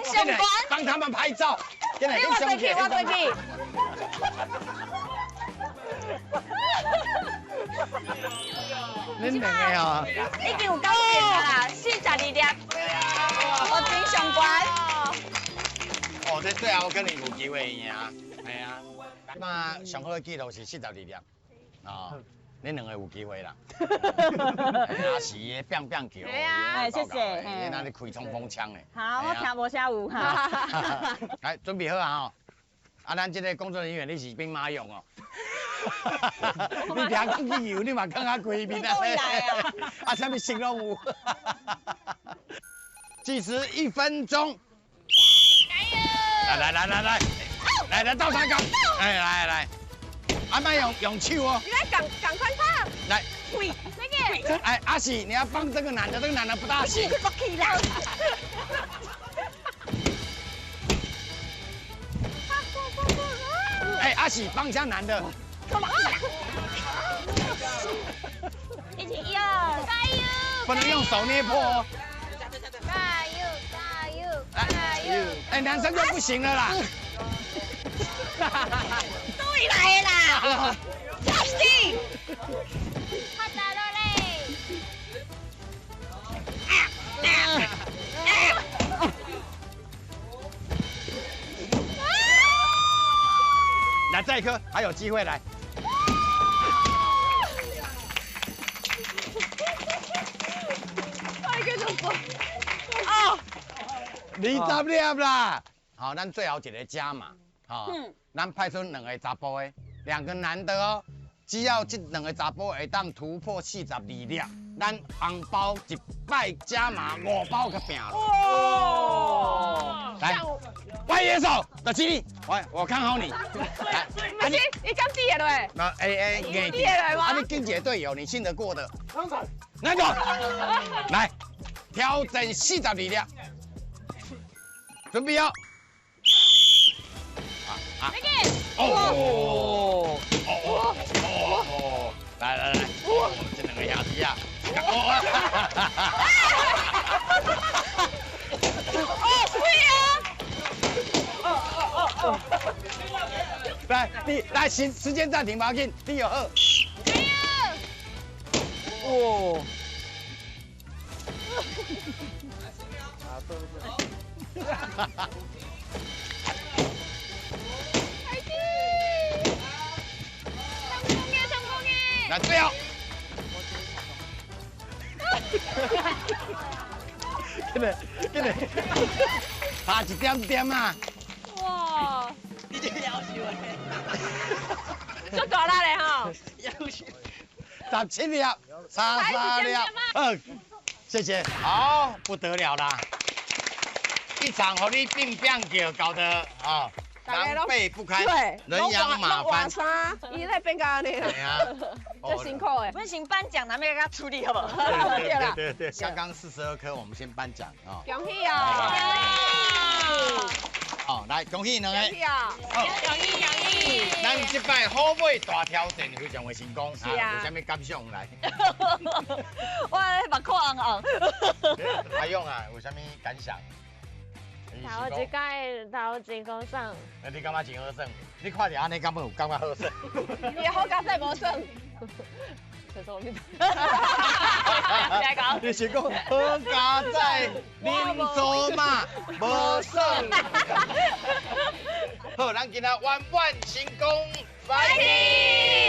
进来，帮他们拍照。进来，我过去。恁2个哦，已经有交钱啦，42粒，我真上悬。哦，这最后可能有机会赢，系啊。那上好的记录是42粒，哦，恁2个有机会啦。啊是个变叫。对啊，谢谢。你那里开冲锋枪呢？好，我听无啥有哈。来，准备好啊吼！啊，咱这个工作人员你是兵马俑哦。你听讲去游，你嘛讲啊几面啊？啊，啥物形容有？计时1分钟。来倒三角，来，阿麦用手哦。你来赶快跑。来，喂，那个。哎，阿喜，你要帮这个男的不大行。不可以啦。哎，阿喜，帮一下男的。干嘛？一起用，加油！不能用手捏破哦。加油！哎，男生就不行了啦。终于来了啦！小心！快打了嘞！来，这一颗还有机会来。快个就走！啊！20粒啦！好，咱最后一个加码，好，咱派出2个查甫的，2个男的哦。只要这2个查甫会当突破42粒，咱红包100加码5包去拼了。哇！来，我野手的基地，我看好你。来，不是，你刚低下来。那硬低下来吗？啊，你跟姐队友，你信得过的。那个，来，挑战42粒，准备哦。哦！来，这2个兄弟啊！来，时间暂停，马上第2。哦！来，最后。跟你，差一点点啊！哇！你这要求的。足大力嘞吼！ 17粒，33粒，谢谢，好，不得了啦！一场和你并并叫搞得啊，狼狈不堪，人仰马翻。伊在变干呢。对啊，真辛苦诶。温馨颁奖，咱们给他处理好不好？对，刚刚42颗，我们先颁奖啊。恭喜哦！好，来恭喜2个。恭喜啊！恭喜！咱这摆好尾大挑战非常的成功，是啊。有啥物感想来？我目眶红红。阿勇啊，有啥物感想？头一届头前高胜。你感觉真好耍？你看着安尼，敢有感觉好耍？你好加赛无胜。其实我们。来讲。你是讲好加赛恁做嘛无胜？好，咱今仔圆满成功，拜拜。